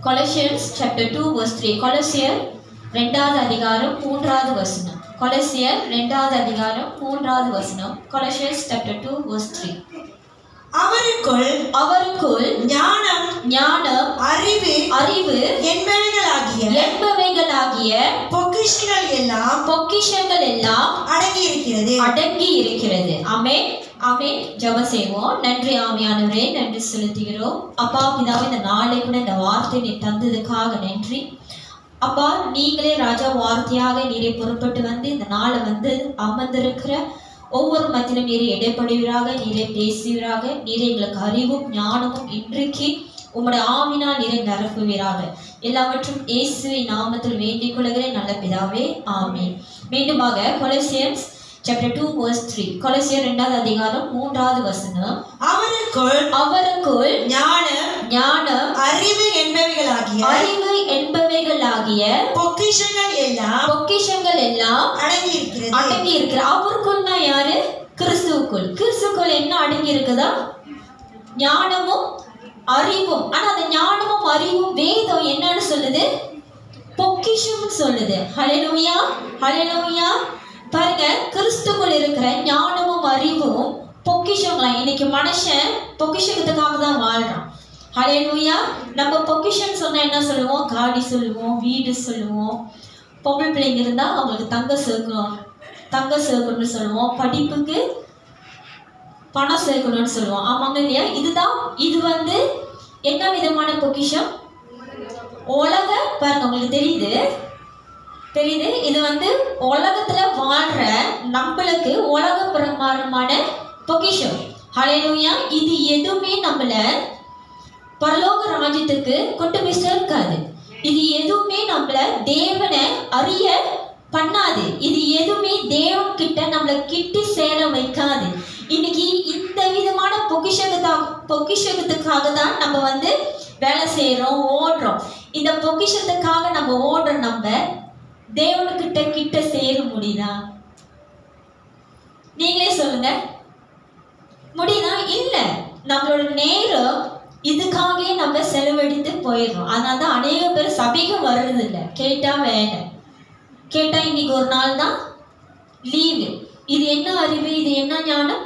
Colossians chapter 2 verse 3. கொலோசியர் 2வது அதிகாரம் 3வது வசனம். கொலோசியர் 2வது அதிகாரம் 3வது வசனம். Colossians chapter 2 verse 3. அவருக்குள் ஞானம் அறிவு என்பவைகளாகிய பொக்கிஷங்கள் எல்லாம் அடங்கி இருக்கிறது. ஆமென் ஆமென். ஜெபம் செய்வோம். நன்றி ஆவியானவரே, நன்றி செலுத்துகிறோம். அப்பா பிதாவே, இந்த நாளை கூட இந்த வார்த்தை நீ தந்ததுக்காக நன்றி. அப்பா, நீங்களே ராஜா வார்த்தையாக நீரை புறப்பட்டு வந்து இந்த நாளை வந்து அமர்ந்திருக்கிற ஒவ்வொரு மத்தியிலும் நீரை இடைப்படுவீராக, நீரை பேசுவீராக. நீரை எங்களுக்கு அறிவும் ஞானமும் இன்றைக்கு உம்முடைய ஆவினால் நீரை நிரப்புவீராக. எல்லாவற்றும் இயேசுவின் நாமத்தில் வேண்டிக் கொள்கிறேன் நல்ல பிதாவே, ஆமென். மீண்டுமாக கொலோசியன்ஸ் chapter 2 verse 3. கொலோசியர் 2வது அதிகாரம் 3வது வசனம். அவருக்குள் ஞானம் அறிவு என்பவைகளாகிய பொக்கிஷங்கள் எல்லாம் அடங்கி இருக்கிற. அவருக்குள்னா யாரு? கிறிஸ்துவுக்குள் என்ன அடங்கி இருக்குதா? ஞானமும் அறிவும். ஆனா அந்த ஞானமும் அறிவும் வேதம் என்னன்னு சொல்லுது? பொக்கிஷம் சொல்லுது. ஹல்லேலூயா ஹல்லேலூயா. பாருங்க, கிறிஸ்துக்குள் இருக்கிற ஞானமும் அறிவும் பொக்கிஷங்களா. இன்னைக்கு மனுஷன் பொக்கிஷத்துக்காக தான் வாழ்றான். ஹல்லேலூயா. நம்ம பொக்கிஷன் சொன்னா என்ன சொல்லுவோம்? காடி சொல்லுவோம், வீடு சொல்லுவோம். பொம்பளை பிள்ளைங்க இருந்தா அவங்களுக்கு தங்க சேர்க்கணும்னு சொல்லுவோம். படிப்புக்கு பணம் சேர்க்கணும்னு சொல்லுவோம். ஆமாங்க இல்லையா? இது வந்து என்ன விதமான பொக்கிஷம்? உலக பாருங்க, உங்களுக்கு தெரியுது. இது வந்து உலகத்துல வாழ்ற நம்மளுக்கு உலக பிரகாரமான பொக்கிஷம். ஹல்லேலூயா. இது எதுவுமே நம்மள பரலோக ராஜ்யத்துக்கு கொண்டு போய் சேர்க்காது. இது எதுவுமே நம்மள தேவனை அறிய பண்ணாது. இது எதுவுமே தேவன் கிட்ட நம்மளை கிட்டி சேர வைக்காது. இன்னைக்கு இந்த விதமான பொக்கிஷத்துக்காக தான் நம்ம வந்து வேலை செய்யறோம், ஓடுறோம். இந்த பொக்கிஷத்துக்காக நம்ம ஓடுற நம்ம தேவனுக்கிட்ட கிட்ட சேர முடியுதா? நீங்களே சொல்லுங்க. முடியுதா? இல்ல. நம்மளோட நேரம் இதுக்காகவே நம்ம செலவழித்து போயிடுறோம். அதனால தான் அநேக பேர் சபைக்கு வர்றது இல்லை. கேட்டா வேலை, கேட்டா இன்னைக்கு ஒரு நாள் தான் லீவு. இது என்ன அறிவு? இது என்ன ஞானம்?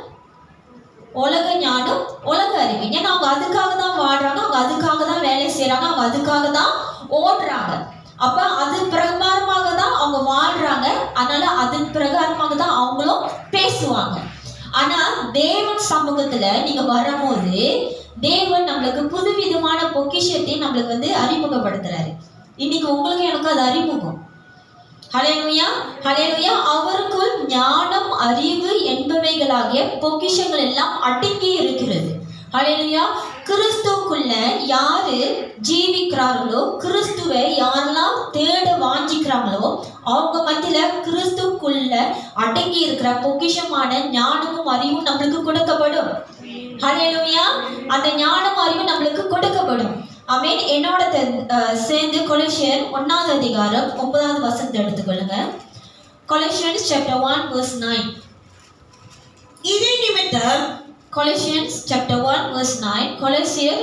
உலக ஞானம், உலக அறிவு. ஏன்னா அவங்க அதுக்காக தான் வாழ்றாங்க, அவங்க அதுக்காக தான் வேலை செய்யறாங்க, அவங்க அதுக்காக தான் ஓடுறாங்க. அப்ப அது பிரகாரமாக தான் அவங்க வாழ்றாங்க. அதனால அதன் பிரகாரமாக தான் அவங்களும் பேசுவாங்க. ஆனா தேவன் சமூகத்துல நீங்க வரும்போது தேவன் நம்மளுக்கு புதுவிதமான பொக்கிஷத்தை நம்மளுக்கு வந்து அறிமுகப்படுத்துறாரு. இன்னைக்கு உங்களுக்கு எனக்கு அது அறிமுகம். ஹல்லேலூயா ஹல்லேலூயா. அவருக்குள் ஞானம் அறிவு என்பவைகளாகிய பொக்கிஷங்கள் எல்லாம் அடங்கி இருக்கிறது. ஹல்லேலூயா. கிறிஸ்துவுக்குள்ள யாரு ஜீவிக்கிறார்களோ, கிறிஸ்துவை யாரெல்லாம் தேட வாஞ்சிக்கிறாங்களோ அவங்க மத்தியில கிறிஸ்துவுக்குள்ள அடங்கி இருக்கிற பொக்கிஷமான ஞானமும் அறிவும் நம்மளுக்கு கொடுக்கப்படும். ஹல்லேலூயா. அந்த ஞானம் அறிவு நம்மளுக்கு கொடுக்கப்படும். ஆமென். என்னோட சேர்ந்து கொலோசியர் 1வது அதிகாரம் 9வது வசனத்தை எடுத்துக்கொள்ளுங்க. Colossians chapter 1 verse 9. இதே நிமித்தம் Colossians chapter 1 verse 9. கொலோசியர்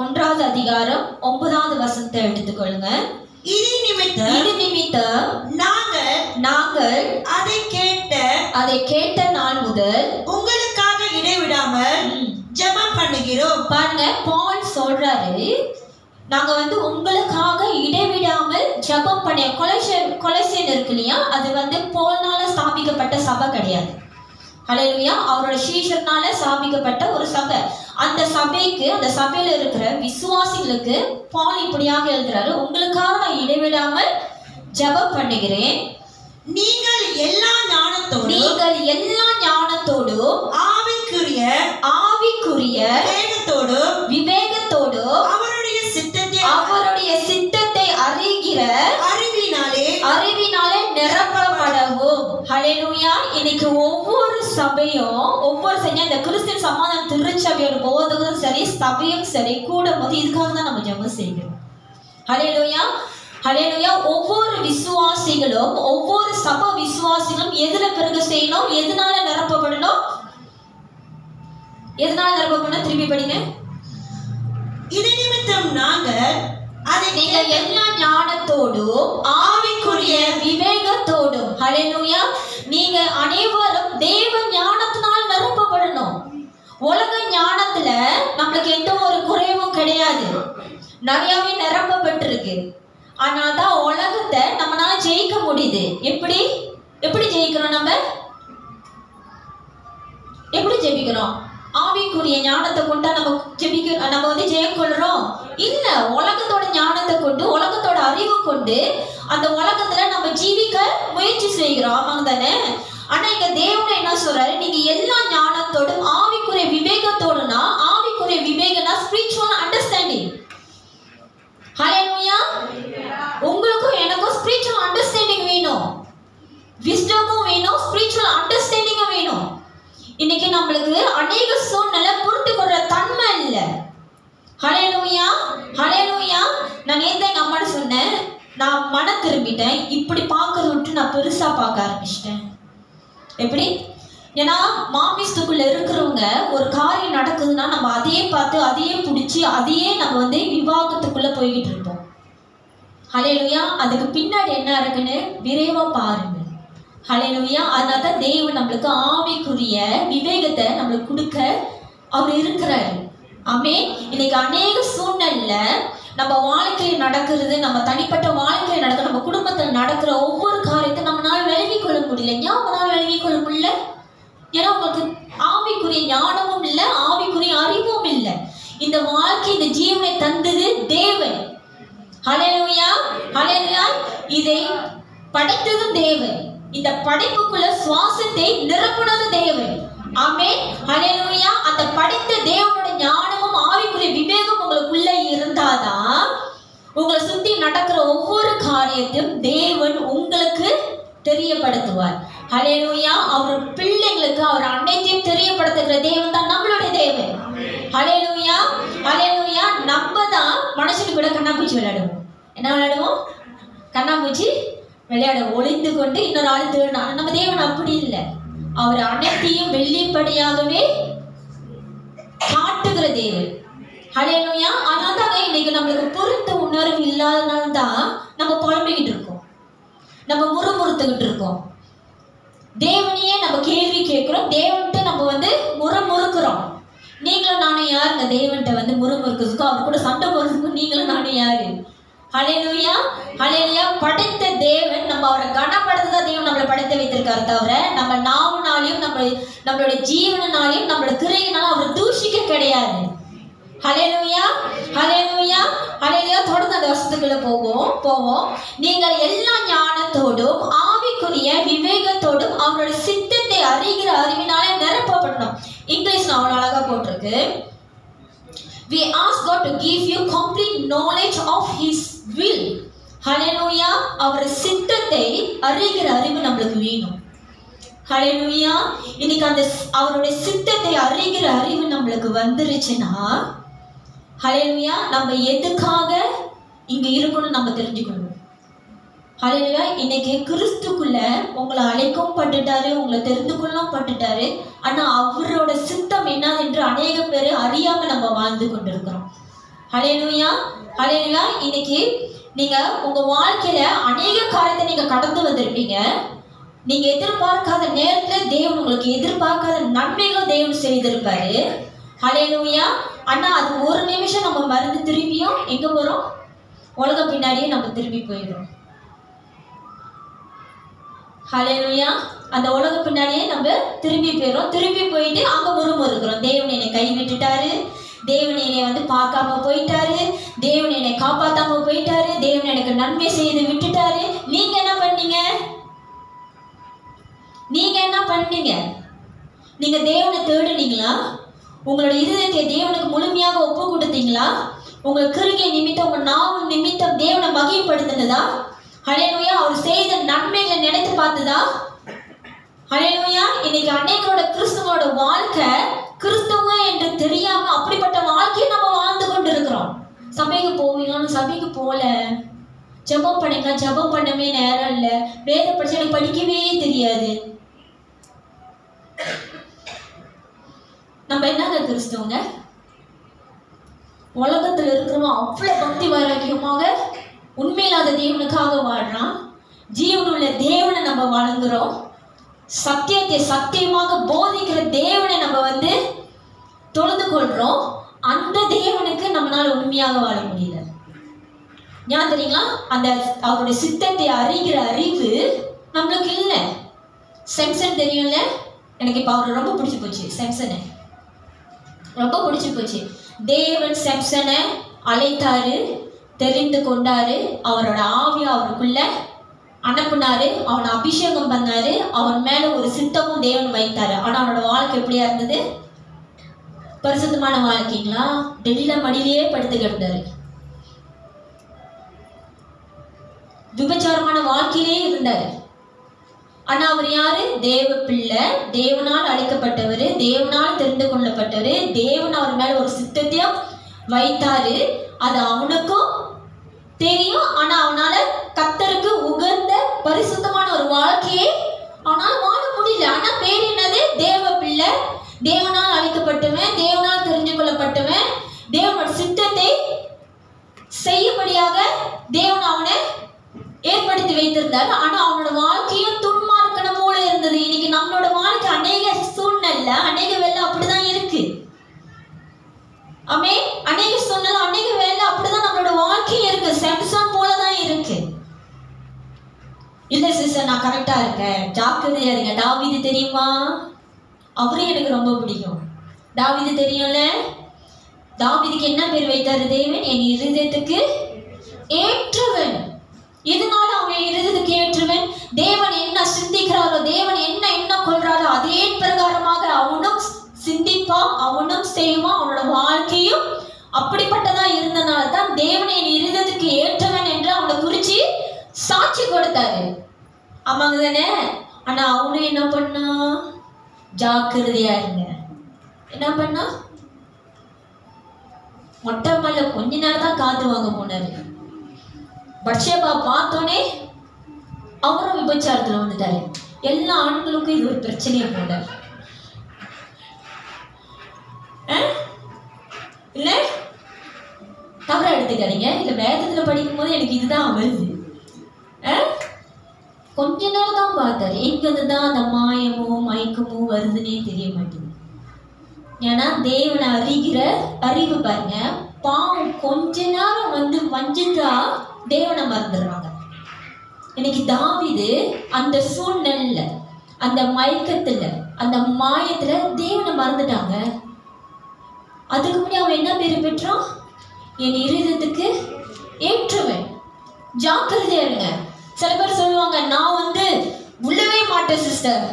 1வது அதிகாரம் 9வது வசனத்தை எடுத்துக்கொள்ளுங்க. இது நிமித்தம் நாங்கள் அதை கேட்ட நாள் முதல் உங்களுக்காக இடைவிடாமல் ஜெபம் பண்ணுகிறோம். பாருங்க, பவுல் சொல்றாரு, நாங்க வந்து உங்களுக்காக இடைவிடாமல் ஜெபம் பண்ண. கொலோசியன் இருக்கு இல்லையா, அது வந்து பவுல்னால ஸ்தாபிக்கப்பட்ட சபை கிடையாது. ஹல்லேலூயா. அவரோட சீஷர்னால ஸ்தாபிக்கப்பட்ட ஒரு சபை. அந்த சபைக்கு, அந்த சபையில இருக்கிற விசுவாசிகளுக்கு பவுல் இப்படியாக எழுதுறாரு, உங்களுக்காக நான் இடைவிடாமல் ஜெபம் பண்ணுகிறேன். நீங்கள் எல்லா ஞானத்தோடும் ஆவிக்குரிய விவேகத்தோடும் அவருடைய சித்தத்தை அறிகிற அறிவினாலே நிரப்பப்படவும். ஹல்லேலூயா. இன்னைக்கு ஒவ்வொரு சபையும் இந்த கிறிஸ்டியன் சமாதான திருச்சபையோட போதகம் சரி, சபையும் சரி கூடும் போது இதுக்காக தான் நம்ம ஜெபம் செய்கிறோம். ஹல்லேலூயா ஹல்லேலூயா. ஒவ்வொரு விசுவாசிகளும், ஒவ்வொரு சபை விசுவாசிகளும் எதுல பிறகு செய்யணும்? எதனால நிரப்பப்படணும்? திருப்பி படிங்க. இது நிமித்தம் நாங்கள் நீங்க எல்லா ஞானத்தோடும் ஆவிக்குரிய விவேகத்தோடும் ஹல்லேலூயா நீங்க அனைவரும் தேவ ஞானத்தினால் நிரப்பப்படணும். உலக ஞானத்துல நம்மளுக்கு எந்த ஒரு குறைவும் கிடையாது, நிறையவே நிரப்பப்பட்டிருக்கு. ஆனாதான் உலகத்தை நம்மளால ஜெயிக்க முடியுது. எப்படி எப்படி ஜெயிக்கிறோம்? நம்ம எப்படி ஜெயிக்கிறோம்? ஆவிக்குரிய ஞானத்தை கொண்டா நம்ம வந்து ஜெயம் கொள்றோம் இல்ல. உலகத்தோட ஞானத்தை கொண்டு, உலகத்தோட அறிவு கொண்டு அந்த உலகத்துல நம்ம ஜீவிக்க முயற்சி செய்கிறோம். ஆமாங்க தானே? ஆனா இங்க தேவன் என்ன சொல்றாரு? நீங்க எல்லா ஞானத்தோடும் ஆவிக்குரிய விவேகத்தோடுனா, ஆவிக்குரிய விவேகம்னா ஸ்பிரிச்சுவல் அண்டர்ஸ்டாண்டிங். ஹல்லேலூயா. உங்களுக்கும் எனக்கும் ஸ்பிரிச்சுவல் அண்டர்ஸ்டாண்டிங் வேணும், விஸ்டமும் வேணும், ஸ்பிரிச்சுவல் அண்டர்ஸ்டாண்டிங்கும் வேணும். இன்னைக்கு நம்மளுக்கு அநேக சூழ்நிலை பொறுத்து கொள்ற தன்மை இல்லை. ஹல்லேலூயா ஹல்லேலூயா. நான் நேத்து எங்க அம்மாட்ட சொன்னேன், நான் மன திரும்பிட்டேன், இப்படி பார்க்கறத விட்டு நான் பெருசா பார்க்க ஆரம்பிச்சிட்டேன். எப்படி? ஏன்னா மாமிசத்துக்குள்ள இருக்கிறவங்க ஒரு காரியம் நடக்குதுன்னா நம்ம அதையே பார்த்து அதையே பிடிச்சி அதையே நம்ம வந்து விவாகத்துக்குள்ள போய்கிட்டு இருப்போம். ஹல்லேலூயா. அதுக்கு பின்னாடி என்ன இருக்குன்னு விரைவா பாருங்க. ஹல்லேலூயா. அதனால தான் தேவன் நம்மளுக்கு ஆவிக்குரிய விவேகத்தை நம்மளுக்கு கொடுக்க அவர் இருக்கிறாரு. ஆமென். இன்னைக்கு அநேக சூழ்நிலையில நம்ம வாழ்க்கையில் நடக்கிறது, நம்ம தனிப்பட்ட வாழ்க்கையில் நடக்கிற, நம்ம குடும்பத்தில் நடக்கிற ஒவ்வொரு காரியத்தை நம்மளால விளங்கி கொள்ள முடியல. ஏன் உங்களால் விளங்கி கொள்ள முடியல? ஏன்னா உங்களுக்கு ஆவிக்குரிய ஞானமும் இல்லை, ஆவிக்குரிய அறிவும் இல்லை. இந்த வாழ்க்கை, இந்த ஜீவனை தந்தது தேவன். ஹல்லேலூயா ஹல்லேலூயா. இதை படைத்ததும் தேவன், இந்த படைப்புக்குள்ள சுவாசத்தை நிரப்புனது தேவன். ஆமென். ஹல்லேலூயா. அந்த படைத்த தேவனோட ஞானமும் ஆவிக்குரிய விவேகம் உங்களுக்குள்ள இருந்தாதான் உங்களை சுத்தி நடக்கிற ஒவ்வொரு காரியத்தையும் தேவன் உங்களுக்கு தெரியப்படுத்துவார். ஹல்லேலூயா. அவர் பிள்ளைங்களுக்கு அவர் அனைத்தையும் தெரியப்படுத்துகிற தேவன் தான் நம்மளுடைய தேவன். ஹல்லேலூயா ஹல்லேலூயா. நம்ம தான் மனுஷனுக்கு கூட கண்ணாம்பூச்சி விளையாடுவோம். என்ன விளையாடுவோம்? கண்ணாம்பூச்சி விளையாட ஒளிந்து கொண்டு இன்னொரு ஆள் தேடினா. நம்ம தேவன் அப்படி இல்லை, அவர் அனைத்தையும் வெளிப்படையாகவே காட்டுகிற தேவன். ஹல்லேலூயா. அதனால தான் இன்னைக்கு நம்மளுக்கு பொறுத்த உணர்வு இல்லாதனால தான் நம்ம புலம்பிக்கிட்டு இருக்கோம், நம்ம முறுமுறுத்துக்கிட்டு இருக்கோம். தேவனையே நம்ம கேள்வி கேட்கிறோம், தேவன்கிட்ட நம்ம வந்து முறுமுறுக்கிறோம். நீங்களும் நானும் யாருங்க தேவன்கிட்ட வந்து முறுமுறுக்கிறதுக்கும் அவர் கூட சண்டை போடுறதுக்கும் நீங்களும் நானும் யாரு? ஹல்லேலூயா ஹல்லேலூயா. படைத்த தேவன், நம்ம அவரை கனப்படுத்ததான் தேவன் நம்மளை படைத்து வைத்திருக்காரு தவிர நம்ம நாவுனாலையும் நம்மளுடைய ஜீவனாலையும் நம்மளோட கிரையினாலும் அவர் தூஷிக்க கிடையாது. ஹல்லேலூயா ஹல்லேலூயா ஹல்லேலூயா. தொடர்ந்து அந்த வசனத்துக்குள்ள போவோம். நீங்கள் எல்லா ஞானத்தோடும் ஆவிக்குரிய விவேகத்தோடும் அவரோட சித்தத்தை அறிகிற அறிவினாலே நிரப்பப்படணும். இங்கிலீஷ்ல அவ்வளோ அழகா போட்டிருக்கு. We ask God to give you complete knowledge of His will. Hallelujah. அவர் சித்தத்தை அறிகிற அறிவு நம்மளுக்கு வேணும். ஹல்லேலூயா. இன்னைக்கு அந்த அவருடைய சித்தத்தை அறிகிற அறிவு நம்மளுக்கு வந்துருச்சுன்னா, ஹல்லேலூயா, நம்ம எதுக்காக இங்க இருக்கணும்னு நம்ம தெரிஞ்சுக்கணும். ஹல்லேலூயா. இன்னைக்கு கிறிஸ்துக்குள்ள உங்களை அழைக்கவும் பட்டுட்டாரு, உங்களை தெரிந்து கொள்ளவும் பட்டுட்டாரு. ஆனா அவரோட சித்தம் என்னது என்று அநேக பேர் அறியாம நம்ம வாழ்ந்து கொண்டிருக்கிறோம். ஹல்லேலூயா ஹல்லேலூயா. இன்னைக்கு நீங்க உங்க வாழ்க்கையில அநேக காரியத்தை நீங்க கடந்து வந்திருப்பீங்க. நீங்க எதிர்பார்க்காத நேரத்துல தேவன் உங்களுக்கு எதிர்பார்க்காத நன்மைகளும் தேவன் செய்திருப்பாரு. ஹல்லேலூயா. ஆனா அது ஒரு நிமிஷம் நம்ம மறந்து திரும்பியும் எங்க போறோம்? உலகம் பின்னாடியே நம்ம திரும்பி போயிடுறோம். ஹல்லேலூயா. அந்த உலக பின்னாடியே நம்ம திரும்பி போயிடும். திரும்பி போயிட்டு அங்க முறுமுறுக்கிறோம். தேவன் என்னை கை விட்டுட்டாரு, தேவன் என்னை வந்து பார்க்காம போயிட்டாரு, தேவன் என்னை காப்பாத்தாம போயிட்டாரு, தேவன் எனக்கு நன்மை செய்து விட்டுட்டாரு. நீங்க என்ன பண்ணீங்க? நீங்க தேவனை தேடுனீங்களா? உங்களோட இதயத்தை தேவனுக்கு முழுமையாக ஒப்பு கொடுத்தீங்களா? உங்கள் கிருகை நிமித்தம், உங்க நாவு நிமித்தம் தேவனை மகிமைப்படுத்தினதா? ஹல்லேலூயா. அவர் செய்த நன்மைகளை நினைத்து பார்த்ததா? ஹல்லேலூயா. இன்னைக்கு அநேகரோட கிறிஸ்துவோட வாழ்க்கை கிறிஸ்துவ என்று தெரியாம அப்படிப்பட்ட வாழ்க்கையை நம்ம வாழ்ந்து கொண்டு இருக்கிறோம். சபைக்கு போவீங்கன்னு சபைக்கு போல, ஜெபம் பண்ணிக்கலாம், ஜெபம் பண்ணவே நேரம் இல்லை, வேத படிச்சு எனக்கு படிக்கவே தெரியாது. நம்ம என்னங்க கிறிஸ்துவங்க? உலகத்தில் இருக்கிறவன் அவ்வளோ பக்தி வைராக்கியமாக உண்மையில்லாத தேவனுக்காக வாழ்றான். ஜீவனுள்ள தேவனை நம்ம வணங்குறோம். சத்தியத்தை சத்தியமாக போதிக்கிற தேவனை நம்ம தொழுது கொள்றோம். அந்த தேவனுக்கு நம்மளால உண்மையாக வாழ முடியல. ஏன் தெரியுங்களா? அந்த அவருடைய சித்தத்தை அறிகிற அறிவு நம்மளுக்கு இல்லை. செம்சன் தெரியும்ல, எனக்கு இப்போ அவரை ரொம்ப பிடிச்சி போச்சு. செம்சனை ரொம்ப பிடிச்சி போச்சு. தேவன் செம்சனை அழைத்தாரு, தெரிந்து கொண்டாரு, அவரோட ஆவியை அவருக்குள்ள அனுப்புனாரு, அவனை அபிஷேகம் பண்ணாரு, அவன் மேல ஒரு சித்தமும் தேவன் வைத்தாரு. ஆனா அவனோட வாழ்க்கை எப்படியா இருந்தது? பரிசுத்தமான வாழ்க்கைங்களா? டெல்லியில மடியிலேயே படுத்து கிடந்தாரு. விபச்சாரமான வாழ்க்கையிலே இருந்தாரு. ஆனா அவர் யாரு? தேவ பிள்ளை, தேவனால் அழைக்கப்பட்டவர், தேவனால் தெரிந்து கொள்ளப்பட்டவர். தேவன் அவர் மேல ஒரு சித்தத்தையும் வைத்தாரு. அது அவனுக்கும் தெரியும். ஆனா அவனால கர்த்தருக்கு உகந்த பரிசுத்தமான ஒரு வாழ்க்கையை அவனால் வாழ முடியல. ஆனா பேர் என்னது? தேவ பிள்ளை, தேவனால் அழைக்கப்பட்டவன், தேவனால் தெரிஞ்சு கொள்ளப்பட்டவன், தேவனோட சித்தத்தை செய்யும்படியாக தேவன் அவனை ஏற்படுத்தி வைத்திருந்தார். ஆனா அவனோட வாழ்க்கையும் துன்மார்க்கணம் போல இருந்தது. இன்னைக்கு நம்மளோட வாழ்க்கை அநேக சூழ்நிலை, அநேக வேலை அப்படிதான் இருக்கு. ஆமே, அநேக சூழ்நிலை, அநேக வேலை அப்படிதான் நம்மளோட வாழ்க்கையும் இருக்கு. செம்சன் போலதான் இருக்கு. இல்ல சிஸ்டர், நான் கரெக்டா இருக்கேன், ஜாக்கிரதையா இருங்க. தாவீது தெரியுமா? அவரும் எனக்கு ரொம்ப பிடிக்கும். தாவீது தெரியும்ல? தாவீதுக்கு என்ன பேர் வைத்தாரு தேவன்? என் இருதயத்துக்கு ஏற்றவன். எதனால அவன் இருதயத்துக்கு ஏற்றவன்? தேவன் என்ன சிந்திக்கிறாரோ, தேவன் என்ன கொள்றாரோ அதே பிரகாரமாக அவனும் சிந்திப்பான், அவனும் செய்வான். அவனோட வாழ்க்கையும் அப்படிப்பட்டதா இருந்தனால தான் தேவன் என் இருதயத்துக்கு ஏற்றவன் என்று அவனை குறிச்சு சாட்சி கொடுத்தாரு. ஆமாங்க தானே? ஆனா அவனும் என்ன பண்ணா? ஜாக்கிரதையா இருங்க. என்ன பண்ணா? மொட்டை மேல கொஞ்ச நேரம் தான் காத்து வாங்க போனாரு. பட்சேபா பார்த்தோன்னே அவரும் விபச்சாரத்துல வந்துட்டாரு. எல்லா ஆண்களுக்கும் இது ஒரு பிரச்சனையை போல இல்ல? தவறா எடுத்துக்காதீங்க. இல்ல, வேதத்துல படிக்கும் போது எனக்கு இதுதான் வருது. கொஞ்ச நேரம் தான் பார்த்தாரு. எங்கிருந்துதான் அந்த மாயமோ மயக்கமோ வருதுன்னே தெரிய மாட்டேங்குது. ஏன்னா தேவனை அறிகிற அறிவு பாருங்க. பாவம் கொஞ்ச நேரம் வஞ்சித்தா தேவனை மறந்துடுறாங்க. இன்னைக்கு தாவீது அந்த சூழ்நிலையில, அந்த மயக்கத்துல, அந்த மாயத்துல தேவனை மறந்துட்டாங்க. அதுக்கு முன்னாடி அவன் என்ன பேரு பெற்றான்? என் இருதயத்துக்கு ஏற்றவன். ஜாக்கிரதையா இருங்க. சில பேர் சொல்லுவாங்க, நான் விழவே மாட்டேன் சிஸ்டர்,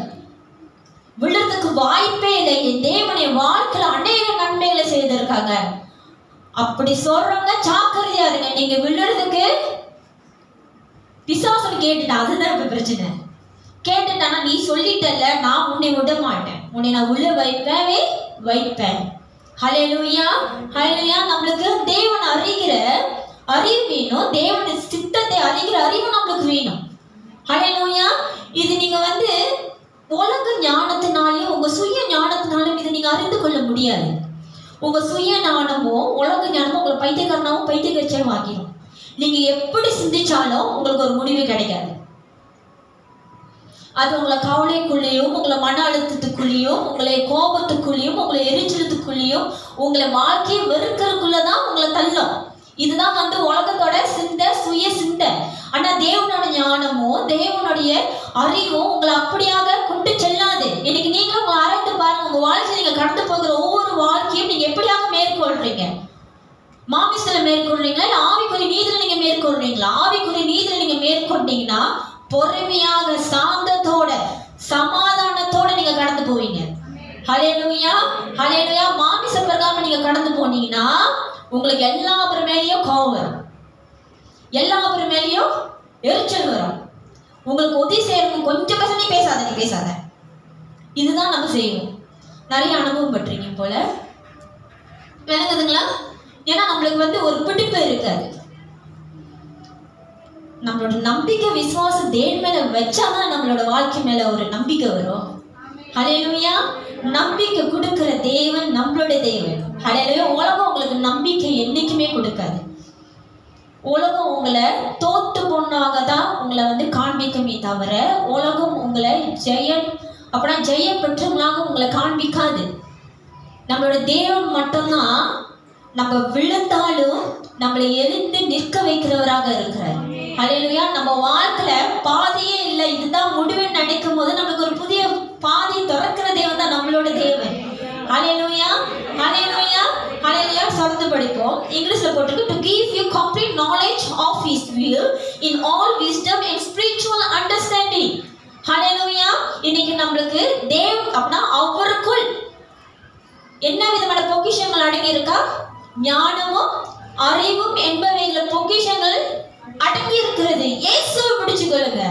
விழுறதுக்கு வாய்ப்பே இல்லை, என் தேவனை வாழ்க்கையில அநேக நன்மைகளை செய்திருக்காங்க. அப்படி சொல்றவங்க ஜாக்கிரதையா இருங்க. நீங்க விழுறதுக்கு பிசாசன் கேட்டுட்டா, அதுதான் இப்ப பிரச்சனை. கேட்டுட்டானா, நீ சொல்லிட்டல, நான் உன்னை விட மாட்டேன், உன்னை நான் விழ வைப்பேன். ஹல்லேலூயா, ஹல்லேலூயா. நம்மளுக்கு தேவன் அறிகிற அறிவு வேணும். தேவனுடைய சித்தத்தை அறிகிற அறிவு நம்மளுக்கு வேணும். ஹல்லேலூயா. இது நீங்க உலக ஞானத்தினாலையும் உங்க சுய ஞானத்தினாலும் இதை நீங்க அறிந்து கொள்ள முடியாது. உங்க சுய ஞானமோ உலக ஞானமோ உங்களை பைத்தியக்காரனாவும் பைத்தியக்காரச்சியும் ஆகிடும். நீங்க எப்படி சிந்திச்சாலும் உங்களுக்கு ஒரு முடிவு கிடைக்காது. அது உங்களை கவலைக்குள்ளேயும், உங்களை மன அழுத்தத்துக்குள்ளேயும், உங்களை கோபத்துக்குள்ளேயும், உங்களை எரிச்சலத்துக்குள்ளேயும், உங்களை வாழ்க்கையை வெறுக்கிறதுக்குள்ளதான் உங்களை தள்ளும். இதுதான் உலகத்தோட சிந்தை, சுய சிந்தை. ஆனா தேவனோட ஞானமோ தேவனுடைய அறிவும் உங்களை அப்படியாக கொண்டு செல்லாது. இன்னைக்கு நீங்களும் உங்களை ஆராய்ந்து பாருங்க. உங்க வாழ்க்கையை நீங்க கடந்து போகிற ஒவ்வொரு வாழ்க்கையும் நீங்க எப்படியாக மேற்கொள்றீங்க? மாமிசத்துல மேற்கொள்றீங்களா, இல்ல ஆவிக்குரிய நீதில நீங்க மேற்கொள்றீங்களா? ஆவிக்குரிய நீதில நீங்க மேற்கொண்டீங்கன்னா பொறுமையாக, சாந்தத்தோட, சமாதானத்தோட நீங்க கடந்து போவீங்க. ஹல்லேலூயா, ஹல்லேலூயா. மாமிச பிரகாரம் நீங்க கடந்து போனீங்கன்னா உங்களுக்கு எல்லா மேலேயும் கோபம் வரும், எல்லா மேலேயும் எரிச்சல் வரும். உங்களுக்கு உதவி செய்யணும், கொஞ்சம் நீ பேசாத. இதுதான் நம்ம செய்யணும். நிறைய அனுபவம் பண்றீங்க போல, விளங்குதுங்களா? ஏன்னா நம்மளுக்கு ஒரு பிடிப்பு இருக்காது. நம்மளோட நம்பிக்கை, விசுவாசம் தேவன் மேல வச்சாதான் நம்மளோட வாழ்க்கை மேல ஒரு நம்பிக்கை வரும். ஹல்லேலூயா, நம்பிக்கை கொடுக்கிற தேவன் நம்மளுடைய தேவன். ஹல்லேலூயா. உலகம் உங்களுக்கு நம்பிக்கை என்னைக்குமே கொடுக்காது. உலகம் உங்களை தோத்து பொண்ணாக தான் உங்களை வந்து காண்பிக்குமே தவிர உலகம் உங்களை ஜெயம் பெற்றவங்களாக உங்களை காண்பிக்காது. நம்மளோட தேவன் மட்டும்தான் நம்ம விழுந்தாலும் நம்மளை எழுந்து நிற்க வைக்கிறவராக இருக்கிறார். ஹல்லேலூயா. நம்ம வாழ்க்கையில பாதையே இல்லை, இதுதான் முடிவுன்னு நினைக்கும் போது நம்மளுக்கு ஒரு புதிய பாதையை திறக்கிற தேவன் தான் நம்மளோட தேவன். ஹல்லேலூயா, ஹல்லேலூயா, ஹல்லேலூயா. தொடர்ந்து படிப்போம். இங்கிலீஷ்ல போட்டுருக்கு, to give you complete knowledge of his will in all wisdom and spiritual understanding. ஹல்லேலூயா. இன்னைக்கு நம்மளுக்கு தேவன் அப்படின்னா அவருக்குள் என்ன விதமான பொக்கிஷங்கள் அடங்கி இருக்கா? ஞானமும் அறிவும் என்பவைகள் பொக்கிஷங்கள் அடங்கி இருக்கிறது. இயேசுவை பிடிச்சுக்கொள்ளுங்க,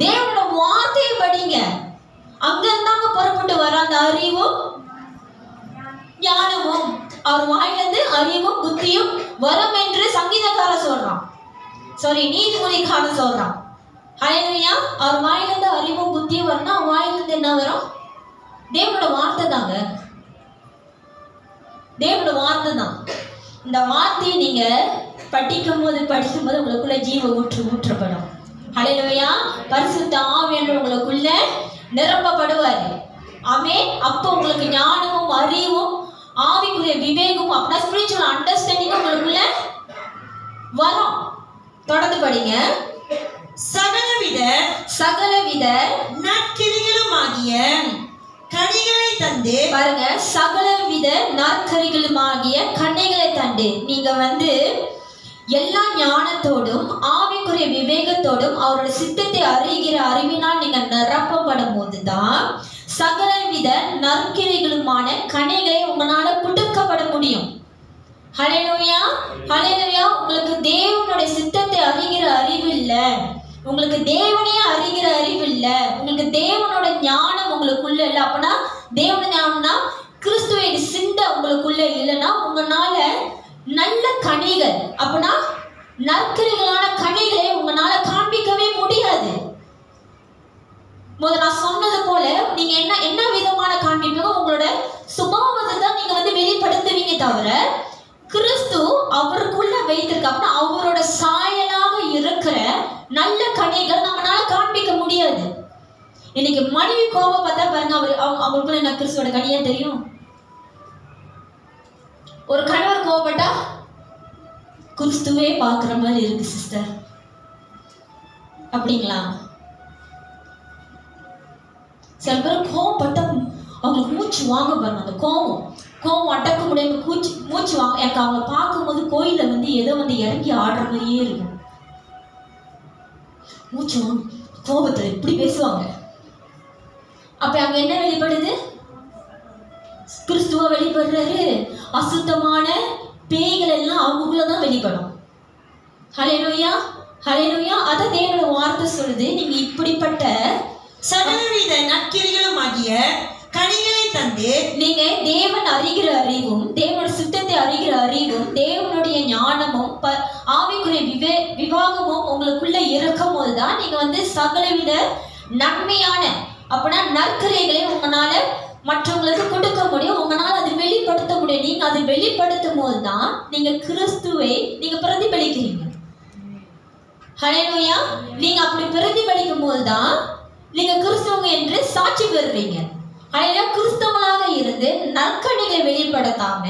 தேவனோட வார்த்தையை படிங்க, அங்கிருந்தாங்க புறப்பட்டு வர அந்த அறிவும் ஞானமும். அவர் வாயிலிருந்து அறிவும் புத்தியும் வரும் என்று சங்கீதக்காரன் சொல்றான், நீதிமொழிக்காரன் சொல்றான். ஹல்லேலூயா. அவர் வாயிலிருந்து அறிவும் புத்தியும் வரணும். அவர் வாயிலிருந்து என்ன வரும்? தேவனோட வார்த்தை தாங்க, தேவனோட வார்த்தை தான். இந்த வார்த்தையை நீங்க படிக்கும்போது உங்களுக்குள்ள ஜீவ ஊற்றப்படும். ஹல்லேலூயா. பரிசுத்த ஆவியானவர் உங்களுக்குள்ள நிரப்பப்படுவார். ஆமென். அப்போ உங்களுக்கு ஞானமும் அறிவும் ஆவிக்குரிய விவேகமும் அப்படின்னா ஸ்பிரிச்சுவல் அண்டர்ஸ்டாண்டிங் உங்களுக்குள்ள வரும். தொடர்ந்து படிங்க. சகலவித நற்கிரிகளுமாகிய கனிகளை தந்து பாருங்க, சகலவித நற்கரிகளுமாகிய கனிகளை தந்து. நீங்க வந்து எல்லா ஞானத்தோடும் ஆவிக்குரிய விவேகத்தோடும் அவரோட சித்தத்தை அறிகிற அறிவினால் நீங்க நிரப்பப்படும் போதுதான் சகலவித நற்கிரிகளுமான கனிகளை உங்களால கொடுக்கப்பட முடியும். ஹல்லேலூயா, ஹல்லேலூயா. உங்களுக்கு தேவனுடைய சித்தத்தை அறிகிற அறிவு இல்லை, உங்களுக்கு தேவனையே அறிகிற அறிவு இல்லை, உங்களுக்கு தேவனோட ஞானம் உங்களுக்குள்ள இல்லை. அப்படின்னா தேவன ஞானம்னா கிறிஸ்துவை சிந்தை உங்களுக்குள்ள இல்லைன்னா உங்களால நல்ல கனிகள் அப்படின்னா நற்கரிகளான கனிகளை உங்களால காண்பிக்கவே முடியாது. முதல்ல நான் சொன்னது போல நீங்க என்ன விதமான காண்பிப்பீங்க? உங்களோட சுபாவத்தை தான் நீங்க வந்து வெளிப்படுத்துவீங்க தவிர கிறிஸ்து அவருக்குள்ள வைத்திருக்க அப்படின்னா அவரோட சாயலாக இருக்கிற நல்ல கனிகள் நம்மளால காண்பிக்க முடியாது. இன்னைக்கு மனைவி கோபம் பார்த்தா பாருங்க, அவருக்குள்ள என்ன கிறிஸ்துவோட கனியா தெரியும்? ஒரு கணவர் கோபப்பட்டா கிறிஸ்துவே பார்க்குற மாதிரி இருக்கு சிஸ்டர், அப்படிங்களா? சில பேர் கோபப்பட்டா அவங்களுக்கு மூச்சு வாங்க பாருங்க, அந்த கோபம் அடக்க முடியாம மூச்சு வாங்க. எனக்கு அவங்க பார்க்கும்போது கோயில வந்து ஏதோ வந்து இறங்கி ஆடுற மாதிரியே இருக்கும். மூச்சு வாங்க, கோபத்துல இப்படி பேசுவாங்க. அப்ப அங்க என்ன வெளிப்படுது? கிறிஸ்துவ வெளிப்படுறாரு. அசுத்தமான பேய்கள் எல்லாம் அவங்களுக்குள்ளதான் வெளிப்படும். ஹல்லேலூயா, ஹல்லேலூயா. அத தேவனோட வார்த்தை சொல்லுது. நீங்க இப்படிப்பட்ட சகலவித நற்கிரிகளும் ஆகிய கனிகளை தந்து நீங்க தேவன் அறிகிற அறிவும் தேவனோட சித்தத்தை அறிகிற அறிவும் தேவனுடைய ஞானமும் ஆவிக்குரிய விவாகமும் உங்களுக்குள்ள இருக்கும் போதுதான் நீங்க வந்து சகலவித நன்மையான அப்படின்னா நற்கிரைகளை உங்களால மற்றவங்களுக்கு கொடுக்க முடியும், உங்களால அதை வெளிப்படுத்த முடியும். நீங்க அதை வெளிப்படுத்தும் போதுதான் நீங்க கிறிஸ்துவை நீங்க பிரதிபலிக்கிறீங்க. ஹல்லேலூயா. நீங்க அப்படி பிரதிபலிக்கும் போதுதான் நீங்க கிறிஸ்துவங்க என்று சாட்சி பெறுவீங்க. ஹல்லேலூயா. கிறிஸ்தவங்களாக இருந்து நற்கனிகளை வெளிப்படுத்தாம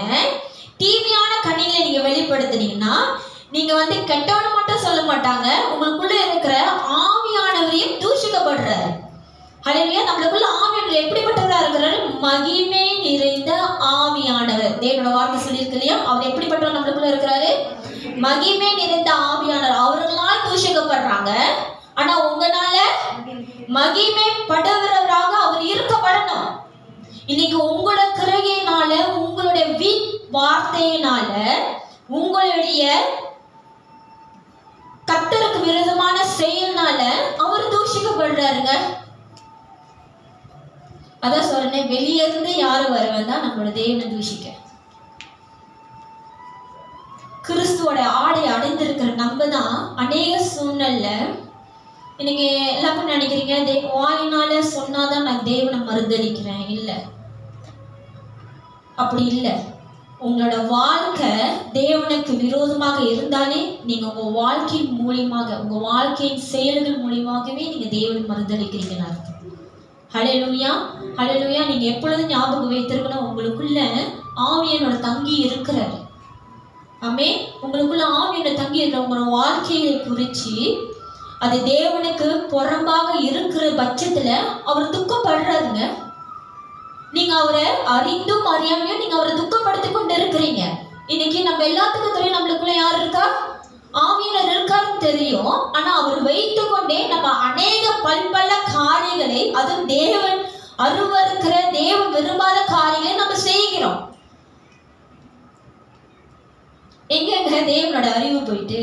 தீமையான கனிகளை நீங்க வெளிப்படுத்தினீங்கன்னா நீங்க வந்து கெட்டவனு மட்டும் சொல்ல மாட்டாங்க, உங்களுக்குள்ள இருக்கிற ஆவியானவரையும் தூஷிக்கப்படுறாரு. ஹல்லேலூயா. நம்மளுக்குள்ள ஆவியானவர் எப்படிப்பட்டவராக இருக்கிறாரு? மகிமை நிறைந்த ஆவியானவர். தேவனோட வார்த்தை சொல்லியிருக்கு இல்லையா? அவர் எப்படிப்பட்டவர் நம்மளுக்குள்ள இருக்கிறாரு? மகிமை நிறைந்த ஆவியானவர். அவர்களால் தூஷிக்கப்படுறாங்க, ஆனா உங்களால மகிமைப்படுகிறவராக அவர் இருக்கப்படணும். இன்னைக்கு உங்களோட கிரையினால உங்களுடைய வார்த்தையினால உங்களுடைய கர்த்தருக்கு விரோதமான செயல்னால அவர் தூஷிக்கப்படுறாருங்க. அதான் சொல்றேன், வெளியே இருந்து யாரும் வருவன் தான் நம்மளோட தேவனை தூஷிக்க. கிறிஸ்துவோட ஆடை அடைந்திருக்கிற நம்ம தான் அநேக சூழ்நிலை இன்னைக்கு எல்லாரும் நினைக்கிறீங்க வாயினால சொன்னாதான் நான் தேவனை மறுதளிக்கிறேன். இல்லை, அப்படி இல்லை. உங்களோட வாழ்க்கை தேவனுக்கு விரோதமாக இருந்தாலே நீங்க உங்க வாழ்க்கையின் மூலியமாக, உங்க வாழ்க்கையின் செயல்கள் மூலியமாகவே நீங்க தேவனை மறுதளிக்கிறீங்கன்னு அர்த்தம். ஹல்லேலூயா, ஹல்லேலூயா. நீங்க எப்பொழுதும் ஞாபகம் வைத்திருக்கணும், உங்களுக்குள்ள ஆவியானோட தங்கி இருக்கிறார். ஆமே, உங்களுக்குள்ள ஆவியோட தங்கி இருக்கிற உங்களோட வாழ்க்கையை குறித்து அது தேவனுக்கு புறம்பாக இருக்கிற பட்சத்துல அவர் துக்கப்படுறாருங்க. நீங்க அவரை அறிந்தும் அறியாமையும் நீங்க அவரை துக்கப்படுத்தி கொண்டு இருக்கிறீங்க. இன்னைக்கு நம்ம எல்லாத்துக்கும் தெரியும், நம்மளுக்குள்ள யார் இருக்கா? ஆவியானவர் இருக்காருன்னு தெரியும். ஆனா அவர் வைத்து கொண்டே நம்ம அநேக பல்பல காரியங்களை, அதுவும் தேவன் அருவருக்கிற தேவன் விரும்பாத காரியங்களை நம்ம செய்கிறோம். எங்க தேவனோட அறிவு போயிட்டு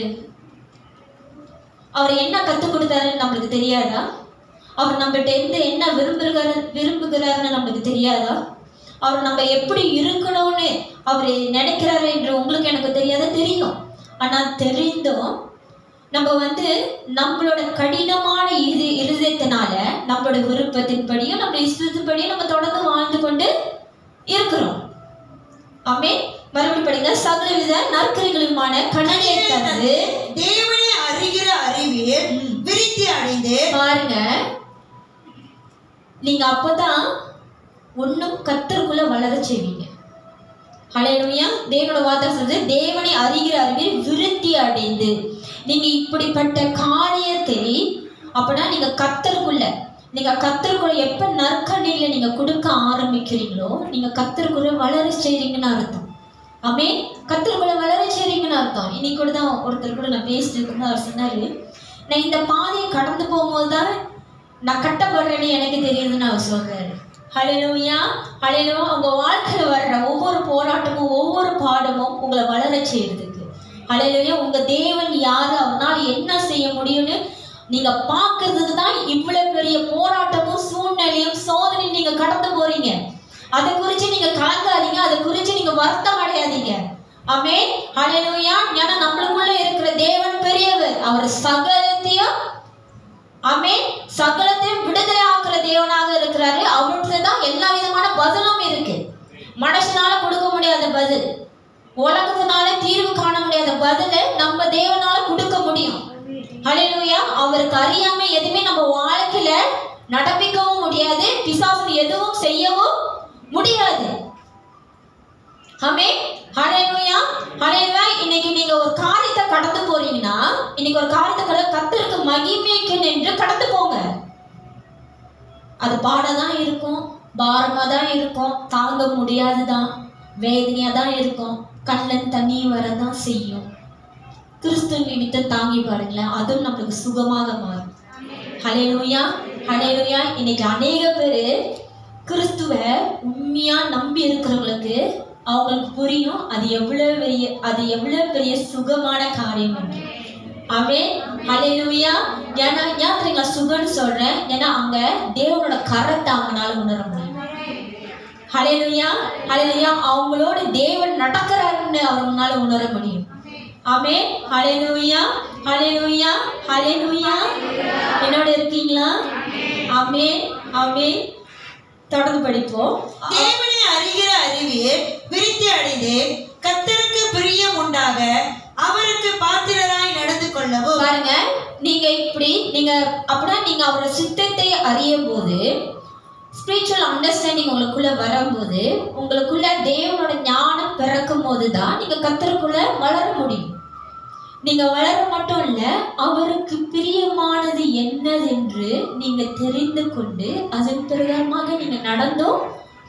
அவர் என்ன கற்றுக் கொடுத்தாருன்னு நம்மளுக்கு தெரியாதா? அவர் நம்மகிட்ட இருந்து என்ன விரும்புகிறாருன்னு நம்மளுக்கு தெரியாதா? அவர் நம்ம எப்படி இருக்கணும்னு அவர் நினைக்கிறாரு என்று உங்களுக்கு எனக்கு தெரியாத தெரியும். ஆனால் தெரிந்தும் நம்ம நம்மளோட கடினமான இருதயத்தினால நம்மளோட விருப்பத்தின்படியும் நம்ம இஷ்டத்தின்படியும் நம்ம தொடர்ந்து வாழ்ந்து கொண்டு இருக்கிறோம். ஆமே. மறுபடியும் படிங்க. சகலவித நற்கிரிகளுமான கண்ணனை தந்து தேவனை அறிகிற அறிவே விருத்தி அடைந்து. பாருங்க, நீங்க அப்பதான் ஒன்னும் கர்த்தருக்குள்ள வளர செய்வீங்க. ஹல்லேலூயா. தேவனோட வார்த்தை சொல்றது, தேவனை அறிகிற அறிவில் விருத்தி அடைந்து. நீங்க இப்படிப்பட்ட காரியத்தை அப்பனா நீங்க கர்த்தருக்குள்ள எப்ப நற்கண்ணில நீங்க கொடுக்க ஆரம்பிக்கிறீங்களோ நீங்க கர்த்தருக்குள்ள வளர செய்றீங்கன்னு அர்த்தம். ஆமே. கர்த்தருக்குள்ள வளர செய்றீங்கன்னு அர்த்தம். இன்னைக்கு கூட தான் ஒருத்தர் கூட நான் பேசிட்டு இருக்கும்போது அவர் சொன்னாரு, நான் இந்த பாதையை கடந்து போகும்போது தான் நான் கட்டப்படுறேன்னு எனக்கு தெரியுதுன்னு அவர் சொல்றாரு. ஹல்லேலூயா, ஹல்லேலூயா. உங்க வாழ்க்கையில் வர்ற ஒவ்வொரு போராட்டமும் ஒவ்வொரு பாடமும் உங்களை வளர செய்யறதுக்கு. ஹல்லேலூயா. உங்க தேவன் யாரு, அவனால் என்ன செய்ய முடியும்னு நீங்க பார்க்கறதுக்கு தான் இவ்வளவு பெரிய போராட்டமும் சூழ்நிலையும் சோதனையும் நீங்க கடந்து போறீங்க. அதை குறித்து நீங்க கலங்காதீங்க, அதை குறித்து நீங்க வருத்தம் அடையாதீங்க. ஆமே. ஹல்லேலூயா. ஏன்னா நம்மளுக்குள்ள இருக்கிற தேவன் பெரியவர். அவர் சகலத்தையும் விடுதலை ஆக்குற தேவனாக இருக்கிறாரு. அவருக்கு தான் எல்லா விதமான பதிலும் இருக்கு. மனுஷனால கொடுக்க முடியாத பதில், உலகத்தினால தீர்வு காண முடியாத பதிலை நம்ம தேவனால கொடுக்க முடியும். ஹல்லேலூயா. அவருக்கு அறியாம எதுவுமே நம்ம வாழ்க்கையில நடப்பிக்கவும் முடியாது, பிசாசு எதுவும் செய்யவும் முடியாது. ஆமே. ஹல்லேலூயா, ஹல்லேலூயா. இன்னைக்கு நீங்க ஒரு காரியத்தை கடந்து போறீங்கன்னா, இன்னைக்கு ஒரு காரியத்தை கர்த்தருக்கு மகிமைக்கு நின்று கடந்து போங்க. அது பாடதான் இருக்கும், பாரமா தான் இருக்கும், தாங்க முடியாதுதான், வேதனையா தான் இருக்கும், கண்ணில் தண்ணி வரதான் செய்யும். கிறிஸ்து நிமித்தம் தாங்கி பாருங்களேன், அதுவும் நம்மளுக்கு சுகமாக மாறும். ஹல்லேலூயா, ஹல்லேலூயா. இன்னைக்கு அநேக பேர் கிறிஸ்துவை உண்மையா நம்பி இருக்கிறவங்களுக்கு அவங்களுக்கு புரியும் அது எவ்வளவு பெரிய சுகமான காரியம் என்று. ஆமென். ஹல்லேலூயா. ஏன்னா ஏன் தெரியுங்களா சுகம்னு சொல்றேன்? ஏன்னா அங்க தேவனோட கரத்தை அவங்களால உணர முடியும். ஹல்லேலூயா, ஹல்லேலூயா. அவங்களோட தேவன் நடக்கிறாருன்னு அவங்களால உணர முடியும். ஆமென். ஹல்லேலூயா, ஹல்லேலூயா, ஹல்லேலூயா. என்னோட இருக்கீங்களா? ஆமென், ஆமென். தொடர்ந்து படிப்போம். தேவனை அறிகிற அறிவே விருத்தி அடைந்து கர்த்தருக்கு பிரியம் உண்டாக அவருக்கு பாத்திரராய் நடந்து கொள்ளவும். பாருங்க, நீங்க அப்படின்னா நீங்க அவரோட சித்தத்தை அறியும் போது, ஸ்பிரிச்சுவல் அண்டர்ஸ்டாண்டிங் உங்களுக்குள்ள வரும்போது, உங்களுக்குள்ள தேவனோட ஞானம் பிறக்கும் போது தான் நீங்க கர்த்தருக்குள்ள வளர முடியும். நீங்க வளர மட்டும் இல்ல, அவருக்கு பிரியமானது என்னதென்று நீங்க தெரிந்து கொண்டு அதன் பிரகாரமாக நீங்க நடந்தும்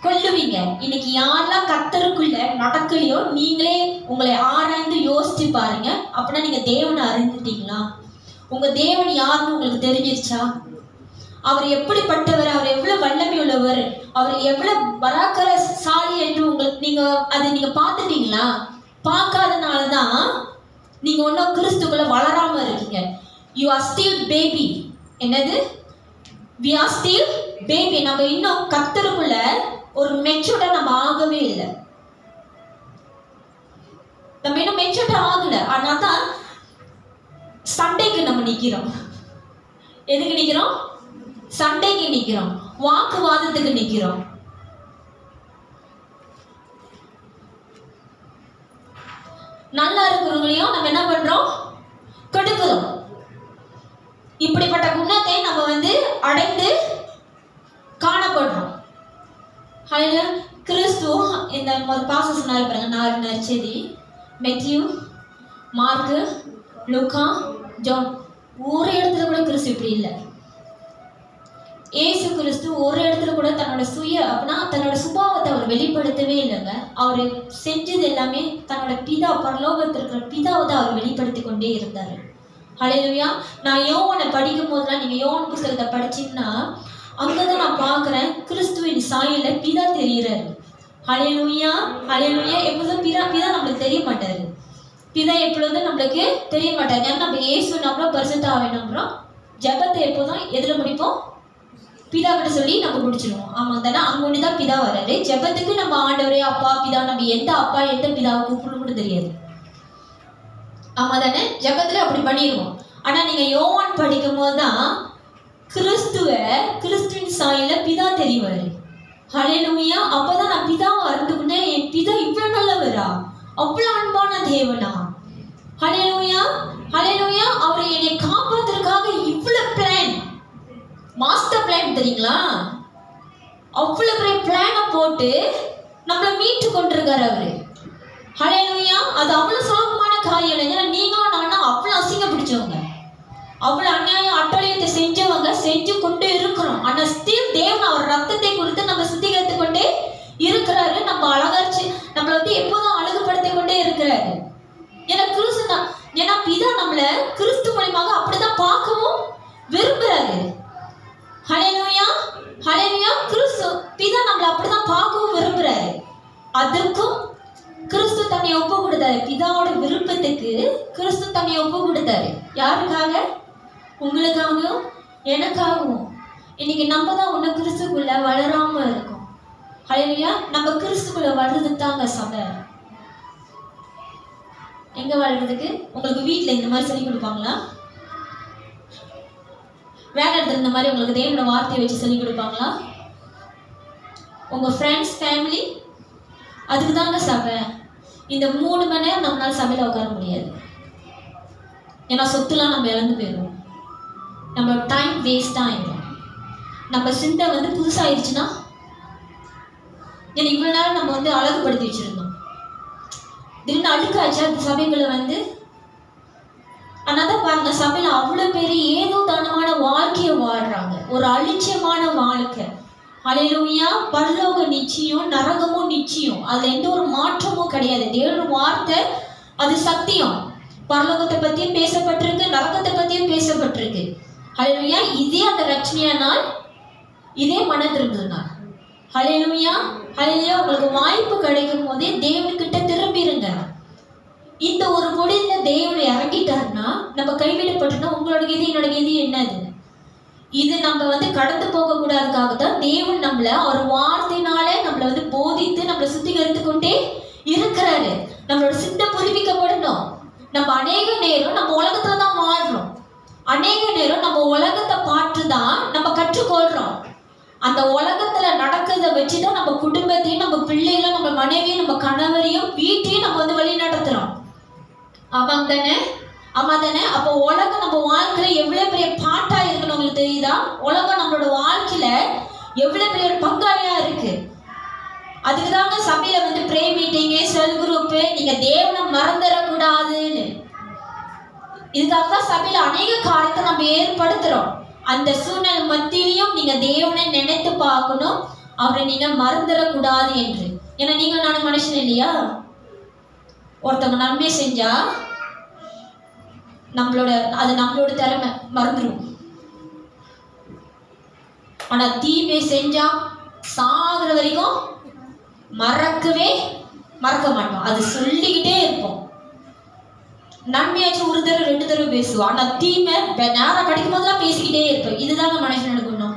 கொள்ளுவீங்க. இன்னைக்கு யாரெல்லாம் கர்த்தருக்குள்ள நடக்கலையோ நீங்களே உங்களை ஆராய்ந்து யோசிச்சு பாருங்க. அப்படின்னா நீங்க தேவனை அறிந்துட்டீங்களா? உங்க தேவன் யாருன்னு உங்களுக்கு தெரிஞ்சிருச்சா? அவர் எப்படிப்பட்டவர், அவர் எவ்வளவு வல்லமை உள்ளவர், அவர் எவ்வளவு பராக்கிரமசாலி என்று உங்களுக்கு நீங்க பார்த்துட்டீங்களா? பார்க்காதனாலதான் நீங்க ஒன்றும் கிறிஸ்துக்குள்ள வளராம இருக்கீங்க. You are still baby. என்னது? We are still baby. நம்ம இன்னும் கர்த்தருக்குள்ள ஒரு மெச்சூர்டா நம்ம ஆகவே இல்லை. நம்ம இன்னும் மெச்சூர்டா ஆகல. ஆனால் தான் சண்டைக்கு நம்ம நிக்கிறோம். எதுக்கு நிக்கிறோம்? சண்டைக்கு நிக்கிறோம், வாக்குவாதத்துக்கு நிக்கிறோம். நல்லா இருக்கிறவங்களையும் நம்ம என்ன பண்றோம்? கெடுக்கிறோம். இப்படிப்பட்ட குணத்தை நம்ம வந்து அடைந்து காணப்படுறோம். கிறிஸ்து இந்த ஒரு பாசம் சொன்னாரு பாருங்க, 4 நற்செய்தி, மெத்தியூ, மார்க்கு, லூக்கா, ஜான். ஒரு இடத்துல கூட கிறிஸ்து இப்படி இல்லை. ஏசு கிறிஸ்து ஒரு இடத்துல கூட தன்னோட தன்னோட சுபாவத்தை அவர் வெளிப்படுத்தவே இல்லைங்க. அவர் செஞ்சது எல்லாமே தன்னோட பிதா, பரலோகத்தில் இருக்கிற பிதாவை தான் அவர் வெளிப்படுத்தி கொண்டே இருந்தார். ஹல்லேலூயா. நான் யோவானை படிக்கும் போதெல்லாம் நீங்கள் யோவான் புத்தகத்தை படிச்சீங்கன்னா அங்கதான் நான் பார்க்குறேன் கிறிஸ்துவின் சாயல்ல பிதா தெரிகிறாரு. ஹல்லேலூயா, ஹல்லேலூயா. எப்போதும் பிதா நம்மளுக்கு தெரிய மாட்டாரு. பிதா எப்பொழுதும் நம்மளுக்கு தெரிய மாட்டாரு. ஏன்னா நம்ம இயேசு நம்புறோம், பரிசுத்த ஆவியை நம்புறோம். ஜெபத்தை எப்போதும் எதில் முடிப்போம்? பிதா கிட்ட சொல்லி நம்ம முடிச்சிடுவோம். ஆமாம் தானே? அங்கே ஒன்று தான் பிதா வராரு. ஜெபத்துக்கு நம்ம ஆண்டவரே அப்பா பிதா, நம்ம எந்த அப்பா எந்த பிதாவை கூப்பிடணும் கூட தெரியாது. ஆமாம் தானே? ஜெபத்தில் அப்படி பண்ணிடுவோம். ஆனால் நீங்கள் யோவான் படிக்கும் போது தான் கிறிஸ்துவின் சாயல பிதா தெரிவாரு. ஹல்லேலூயா. அப்பதான் நான் பிதாவை அறிந்துக்கிட்டேன். என் பிதா இவ்வளவு நல்லவரா, அவ்வளவு அன்பான தேவனா. ஹல்லேலூயா, ஹல்லேலூயா. அவர் என்னை காப்பாத்துறதுக்காக இவ்வளவு பிளான், மாஸ்டர் பிளான் தெரியுங்களா? அவ்வளவு பெரிய பிளானை போட்டு நம்மளை மீட்டு கொண்டிருக்காரு அவரு. ஹல்லேலூயா. அது அவ்வளவு சுலபமான காரியம் இல்லை. ஏன்னா நீங்களும் நானும் அவ்வளவு அசிங்க பிடிச்சவங்க, அவ்வளவு அநியாயம் அட்டழியத்தை செஞ்சவங்க, செஞ்சு கொண்டு இருக்கிறோம். ஆனா ஸ்டில் தேவன் அவர் ரத்தத்தை குறித்து நம்ம சுத்திகரித்து கொண்டே இருக்கிறாரு. நம்ம அழகாச்சு நம்மளை வந்து எப்போதும் அழகுபடுத்தி கொண்டே இருக்கிறாரு. ஏன்னா கிறிஸ்து தான், ஏன்னா பிதா நம்மளை கிறிஸ்து மூலமாக அப்படிதான் பார்க்கவும் விரும்புறாரு. ஹல்லேலூயா, ஹல்லேலூயா. கிறிஸ்து பிதா நம்மளை அப்படிதான் பார்க்கவும் விரும்புறாரு. அதற்கும் கிறிஸ்து தன்னை ஒப்பு கொடுத்தாரு. பிதாவோட விருப்பத்துக்கு கிறிஸ்து தன்னை ஒப்பு கொடுத்தாரு. யாருக்காக? உங்களுக்காகவும் எனக்காகவும். இன்னைக்கு நம்ம தான் ஒன்று கிறிஸ்துக்குள்ள வளராம இருக்கோம். ஹல்லேலூயா. நம்ம கிறிஸ்துக்குள்ள வளர்றதுக்கு தாங்க சபை. எங்க வளர்றதுக்கு? உங்களுக்கு வீட்டில் இந்த மாதிரி சொல்லி கொடுப்பாங்களா? வேலை இடத்துல இந்த மாதிரி உங்களுக்கு தேவனோட வார்த்தையை வச்சு சொல்லி கொடுப்பாங்களா? உங்க ஃப்ரெண்ட்ஸ், ஃபேமிலி, அதுக்கு தாங்க சபை. இந்த 3 மணி நேரம் நம்மளால சபையில் உட்கார முடியாது. ஏன்னா சொத்துலாம் நம்ம இழந்து போயிடுவோம். நம்ம டைம் வேஸ்ட் ஆகிடும். நம்ம சிந்தை வந்து புதுசாகிடுச்சுன்னா, ஏன்னா இவ்வளோ நேரம் நம்ம வந்து அழகுபடுத்தி வச்சுருந்தோம், திடீர்னு அழுக்காச்சு அந்த சபைகளை வந்து. ஆனால் தான் பாருங்க, சபையில் அவ்வளோ பேர் ஏதோ தானமான வாழ்க்கையை வாழ்கிறாங்க, ஒரு அலட்சியமான வாழ்க்கை. ஹல்லேலூயா. பரலோக நிச்சயம், நரகமும் நிச்சயம், அதுல எந்த ஒரு மாற்றமும் கிடையாது. தேவனுடைய வார்த்தை அது சத்தியம். பரலோகத்தை பத்தியும் பேசப்பட்டிருக்கு, நரகத்தை பத்தியும் பேசப்பட்டிருக்கு. ஹல்லேலூயா. இதே அந்த ரட்சணிய நாள், இதே மன திரும்புதல் நாள். ஹல்லேலூயா, ஹல்லேலூயா. உங்களுக்கு வாய்ப்பு கிடைக்கும் போதே தேவன்கிட்ட திரும்பிருங்க. இந்த ஒரு முடிந்த தேவனை இறங்கிட்டாருன்னா, நம்ம கைவிடப்பட்டோம்னா உங்களோட கீதி என்னோட கீதி என்னது? இது நம்ம வந்து கடந்து போக கூடாதுக்காக தான் தேவன் நம்மள ஒரு வார்த்தையினாலே நம்மளை வந்து போதித்து நம்மளை சுத்திகரித்து கொண்டே இருக்கிறாரு. நம்மளோட சிந்தை புதுப்பிக்கப்படணும். நம்ம அநேக நேரம் நம்ம உலகத்துல தான் வாழ்றோம். அநேக நேரம் நம்ம உலகத்தை பார்த்து தான் நம்ம கற்றுக்கொள்றோம். அந்த உலகத்துல நடக்கிறத வச்சுதான் நம்ம குடும்பத்தையும், நம்ம பிள்ளைகளும், நம்ம மனைவியும், நம்ம கணவரையும், வீட்டையும் நம்ம வந்து வழி நடத்துறோம். ஆமாம் தானே? ஆமா தானே? அப்போ உலகம் நம்ம வாழ்க்கையில எவ்வளவு பெரிய பாட்டா இருக்குன்னு உங்களுக்கு தெரியுதா? உலகம் நம்மளோட வாழ்க்கையில எவ்வளவு பெரிய ஒரு பங்காளியா இருக்கு. அதுக்கு தாங்க சபையில வந்து ப்ரே மீட்டிங்கு, செல் குரூப்பு, நீங்க தேவனை மறந்துடக்கூடாதுன்னு. இதுக்காக தான் சபையில அநேக காரியத்தை நம்ம ஏற்படுத்துறோம். அந்த சூழ்நிலை மத்தியிலையும் நீங்க தேவனை நினைத்து பார்க்கணும், அவரை நீங்க மறந்துடக்கூடாது என்று. ஏன்னா நீங்க நானும் மனுஷன் இல்லையா? ஒருத்தவங்க நன்மை செஞ்சா நம்மளோட திறமை மறந்துடும். ஆனா தீமை செஞ்சா சாகுற வரைக்கும் மறக்க மாட்டோம். அது சொல்லிக்கிட்டே இருப்போம். நன்மையாச்சும் 1 தடவை 2 தடவை பேசுவோம். ஆனா தீமை நேரம் கிடைக்கும் போதெல்லாம் பேசிக்கிட்டே இருப்போம். இதுதாங்க மனுஷன் எடுக்கணும்.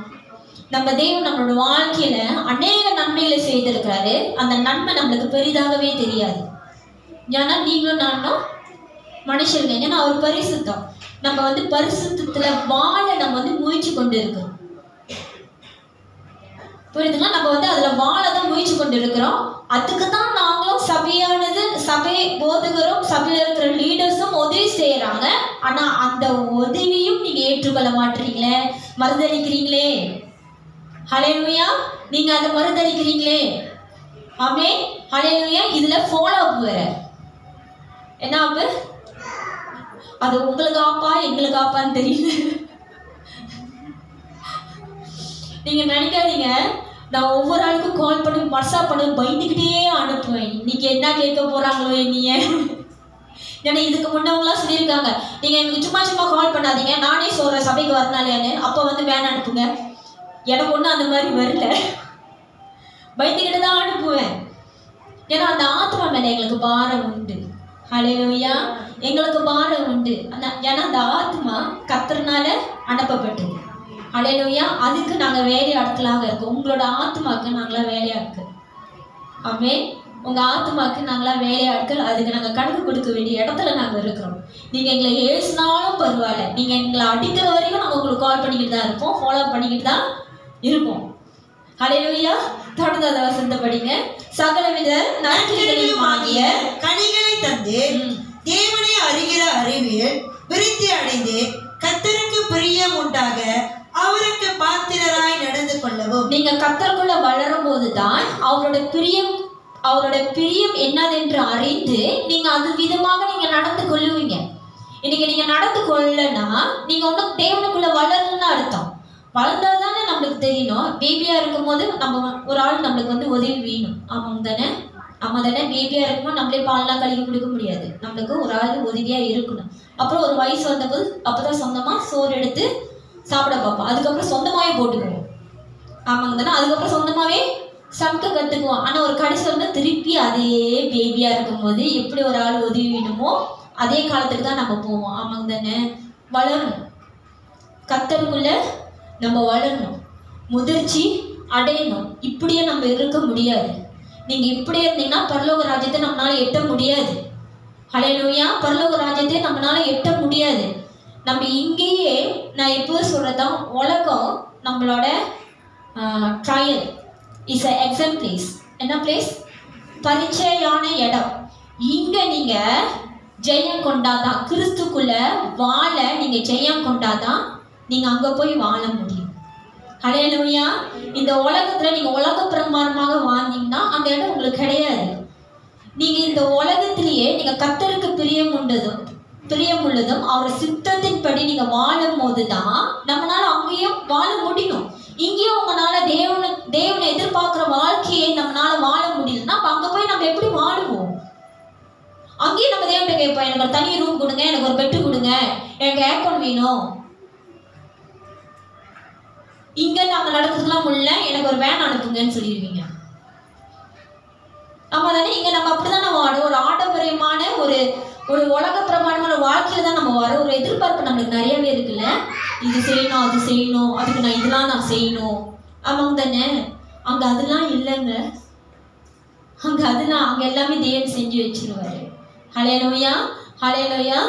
நம்ம தேவன் நம்மளோட வாழ்க்கையில அநேக நன்மைகளை செய்திருக்கிறாரு. அந்த நன்மை நம்மளுக்கு பெரிதாகவே தெரியாது. ஏன்னா நீங்களும் நானும் மனுஷர்கள். ஏன்னா அவர் பரிசுத்தம். நம்ம வந்து பரிசுத்தத்துல வாழ நம்ம வந்து முயற்சி கொண்டு இருக்கிறோம். புரியுதுங்களா? நம்ம வந்து அதுல வாழ தான் முயற்சி கொண்டு இருக்கிறோம். அதுக்கு தான் நாங்களும் சபை போதகரும் சபையில் இருக்கிற லீடர்ஸும் உதவி செய்யறாங்க. ஆனா அந்த உதவியும் நீங்க ஏற்றுக்கொள்ள மாட்டீங்களே, மறுதளிக்கிறீங்களே. ஹல்லேலூயா. நீங்க அதை மறுதளிக்கிறீங்களே. ஆமென். ஹல்லேலூயா. இதுல ஃபாலோ அப் வேற என்ன ஆப்பு? அது உங்களுக்கு ஆப்பா எங்களுக்கு ஆப்பான்னு தெரியல. நீங்க நினைக்காதீங்க நான் ஒவ்வொரு ஆளுக்கும் கால் பண்ணி வாட்ஸ்அப் பண்ணி பயந்துக்கிட்டே அனுப்புவேன். இன்னைக்கு என்ன கேட்க போறாங்களோ என்னைய. ஏன்னா இதுக்கு முன்னவங்களாம் சொல்லியிருக்காங்க, நீங்க எனக்கு சும்மா சும்மா கால் பண்ணாதீங்க, நானே சொல்றேன் சபைக்கு வரனாலேன்னு. அப்போ வந்து வேன் அனுப்புங்க. எனக்கு ஒன்றும் அந்த மாதிரி வரல, பயந்துக்கிட்டு தான் அனுப்புவேன். ஏன்னா அந்த ஆத்மா மேலே எங்களுக்கு பாரம் உண்டு. ஹல்லேலூயா. எங்களுக்கு பாரம் உண்டு. ஏன்னா அந்த ஆத்மா கர்த்தர்னால அனுப்பப்பட்டது. ஹல்லேலூயா. அதுக்கு நாங்கள் வேலையாட்களாக இருக்கோம். உங்களோட ஆத்மாவுக்கு நாங்களாம் வேலையாட்கள். ஆமென். உங்கள் ஆத்மாவுக்கு நாங்களாம் வேலையாட்கள். அதுக்கு நாங்கள் கணக்கு கொடுக்க வேண்டிய இடத்துல நாங்கள் இருக்கிறோம். நீங்கள் எங்களை ஏசினாலும் பரவாயில்ல, நீங்கள் எங்களை அடிக்கிற வரைக்கும் நாங்கள் உங்களுக்கு கால் பண்ணிக்கிட்டு தான் இருப்போம், ஃபாலோ பண்ணிக்கிட்டு தான் இருப்போம். ஹல்லேலூயா. தொடர்ந்து அதை வசந்த படிங்க. சகலவித நற்கிரியைகளும் ஆகிய கனிகளை தந்து தேவனை அறிகிற அறிவில் விருத்தி அடைந்து கர்த்தருக்கு பிரியம் உண்டாக அவருக்கு பாத்திரராய் நடந்து கொள்ளவும். நீங்க கர்த்தருக்குள்ள வளரும் போதுதான் அவரோட பிரியம் என்னதென்று அறிந்து நீங்க அது விதமாக நீங்க நடந்து கொள்ளுவீங்க. இன்னைக்கு நீங்க நடந்து கொள்ளனா நீங்க ஒன்றும் தேவனுக்குள்ள வளரணும்னு அர்த்தம். வளர்ந்தாதானே நம்மளுக்கு தெரியணும். பேபியா இருக்கும் போது நம்ம ஒரு ஆள் நம்மளுக்கு வந்து உதவி வேணும். ஆமாம் தானே? பேபியா இருக்கும்போது நம்மளே பால்லாம் கழுவி கொடுக்க முடியாது. நம்மளுக்கு ஒரு ஆள் உதவியா இருக்கணும். அப்புறம் ஒரு வயசு வந்தபோது அப்பதான் சொந்தமா சோறு எடுத்து சாப்பிட பார்ப்போம். அதுக்கப்புறம் சொந்தமாவே போட்டுக்குவோம். ஆமாங்க தானே? அதுக்கப்புறம் சொந்தமாவே சமைக்க கற்றுக்குவோம். ஆனால் ஒரு கடைசி வந்து திருப்பி அதே பேபியாக இருக்கும்போது எப்படி ஒரு ஆள் உதவி வேணுமோ அதே காலத்துக்கு தான் நம்ம போவோம். ஆமாங்க தானே? வளரணும். கர்த்தருக்குள்ள நம்ம வளரணும், முதிர்ச்சி அடையணும். இப்படியே நம்ம இருக்க முடியாது. நீங்கள் இப்படியே இருந்தீங்கன்னா பரலோக ராஜ்யத்தை நம்மளால எட்ட முடியாது. ஹல்லேலூயா. பரலோக ராஜ்யத்தை நம்மளால எட்ட முடியாது. நம்ம இங்கேயே நான் எப்போ சொல்கிறதான், உலகம் நம்மளோட trial is a exam place. என்ன பிளேஸ்? பரீட்சையான இடம். இங்கே நீங்கள் ஜெயம் கொண்டாதான், கிறிஸ்துக்குள்ள வாழ நீங்கள் ஜெயம் கொண்டாதான் நீங்கள் அங்கே போய் வாழ முடியும். ஹல்லேலூயா. இந்த உலகத்தில் நீங்கள் உலக பிரமாணமாக வாழ்ந்தீங்கன்னா அந்த இடம் உங்களுக்கு கிடையாது. நீங்கள் இந்த உலகத்திலேயே நீங்கள் கர்த்தருக்கு பிரியம் உள்ளதும் அவர் சித்தத்தின்படி நீங்கள் வாழும் போது தான் நம்மளால அங்கேயும் வாழ முடியும். இங்கேயும் உங்களால தேவனை எதிர்பார்க்குற வாழ்க்கையை நம்மளால வாழ முடியலன்னா அப்போ அங்கே போய் நம்ம எப்படி வாழுவோம்? அங்கேயும் நம்ம தேவனை கேட்போம், எனக்கு ஒரு தனி ரூம் கொடுங்க, எனக்கு ஒரு பெட்டு கொடுங்க, எனக்கு ஏர்கான் வேணும். இங்கே நாங்கள் நடக்கிறதுலாம் முடியல, எனக்கு ஒரு வேன் அனுப்புங்கன்னு சொல்லிடுவீங்க. ஆமாம் தானே? இங்கே நம்ம அப்படிதான் நம்ம வாடும். ஒரு ஆடம்பரமான ஒரு உலக பிரமாணமான வாழ்க்கையில தான் நம்ம வர. ஒரு எதிர்பார்ப்பு நம்மளுக்கு நிறையவே இருக்குல்ல. இது செய்யணும், அது செய்யணும், அதுக்கு நான் இதெல்லாம் நான் செய்யணும். ஆமாங்க தானே? அங்கே அதெல்லாம் இல்லைங்க. அங்கே எல்லாமே தேவன் செஞ்சு வச்சிருவாரு. ஹல்லேலூயா. ஹல்லேலூயா.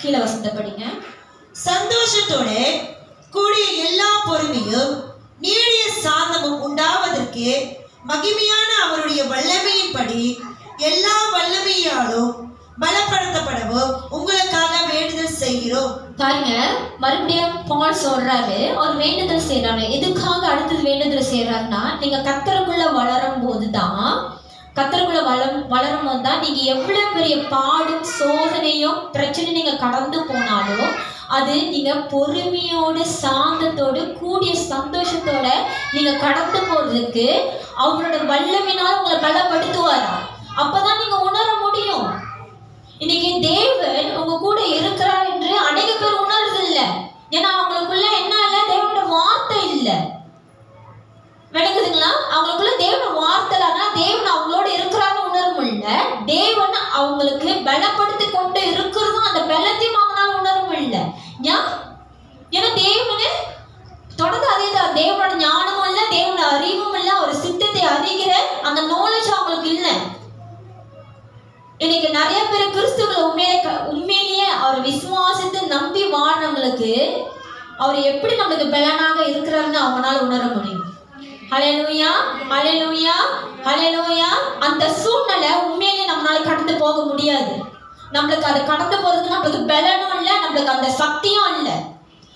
கீழே வசந்த படிங்க. சந்தோஷத்தோட கூடிய எல்லா பொறுமையும் நீடிய சாந்தமும் உண்டாவதற்கு மகிமையான அவருடைய வல்லமையின்படி எல்லா வல்லமையாலும் பலப்படுத்தப்படவும் உங்களுக்காக வேண்டுதல் செய்கிறோம். பாருங்க, மறுபடியும் பால் சொல்றாரு, அவர் வேண்டுதல் செய்யறாரு. எதுக்காக அடுத்தது வேண்டுதல் செய்யறாருன்னா, நீங்க கர்த்தருக்குள்ள வளரும் போதுதான், கர்த்தருக்குள்ள வளரும் போது தான் நீங்க எவ்வளவு பெரிய பாடும் சோதனையும் பிரச்சனை நீங்க கடந்து போனாலும் அது நீங்க பொறுமையோடு சாந்தத்தோடு கூடிய சந்தோஷத்தோட நீங்க கடந்து போறதுக்கு அவரோட வல்லமையினால உங்களை பலப்படுத்துவாரா. அப்பதான் நீங்க உணர முடியும். இன்னைக்கு தேவன் உங்க கூட இருக்கிறார் என்று அநேக பேர் உணர்றது இல்லை. ஏன்னா அவங்களுக்குள்ள என்ன இல்லை? தேவனோட வார்த்தை இல்லை. விளக்குதுங்களா? அவங்களுக்குள்ள தேவனோட வார்த்தை இல்லைன்னா தேவன் அவங்களோட இருக்கிறான்னு உணரும் இல்லை. தேவன் அவங்களுக்கு பலப்படுத்தி கொண்டு இருக்கிறதும் அந்த பலத்தையும் அவங்களால உணரும் இல்லை. ஏன்னா தேவனு தொடர்ந்து அதேதான். தேவனோட ஞானமும் இல்லை, தேவனோட அறிவும் இல்லை, ஒரு சித்தத்தை அறிகிற அந்த நாலேஜ் அவங்களுக்கு இல்லை. இன்னைக்கு நிறைய பேர் கிறிஸ்துவ உண்மையிலேயே அவர் விசுவாசித்து நம்பி வாழ்றவங்களுக்கு அவர் எப்படி நம்மளுக்கு பலனாக இருக்கிறாருன்னு அவங்களால உணர முடியும். ஹல்லேலூயா. ஹல்லேலூயா. ஹல்லேலூயா. அந்த சூழ்நிலை உண்மையிலேயே நம்மளால நம்மளால கடந்து போக முடியாது. நம்மளுக்கு அதை கடந்து போறதுக்கு நம்மளுக்கு பலனும் இல்லை, நம்மளுக்கு அந்த சக்தியும் இல்லை.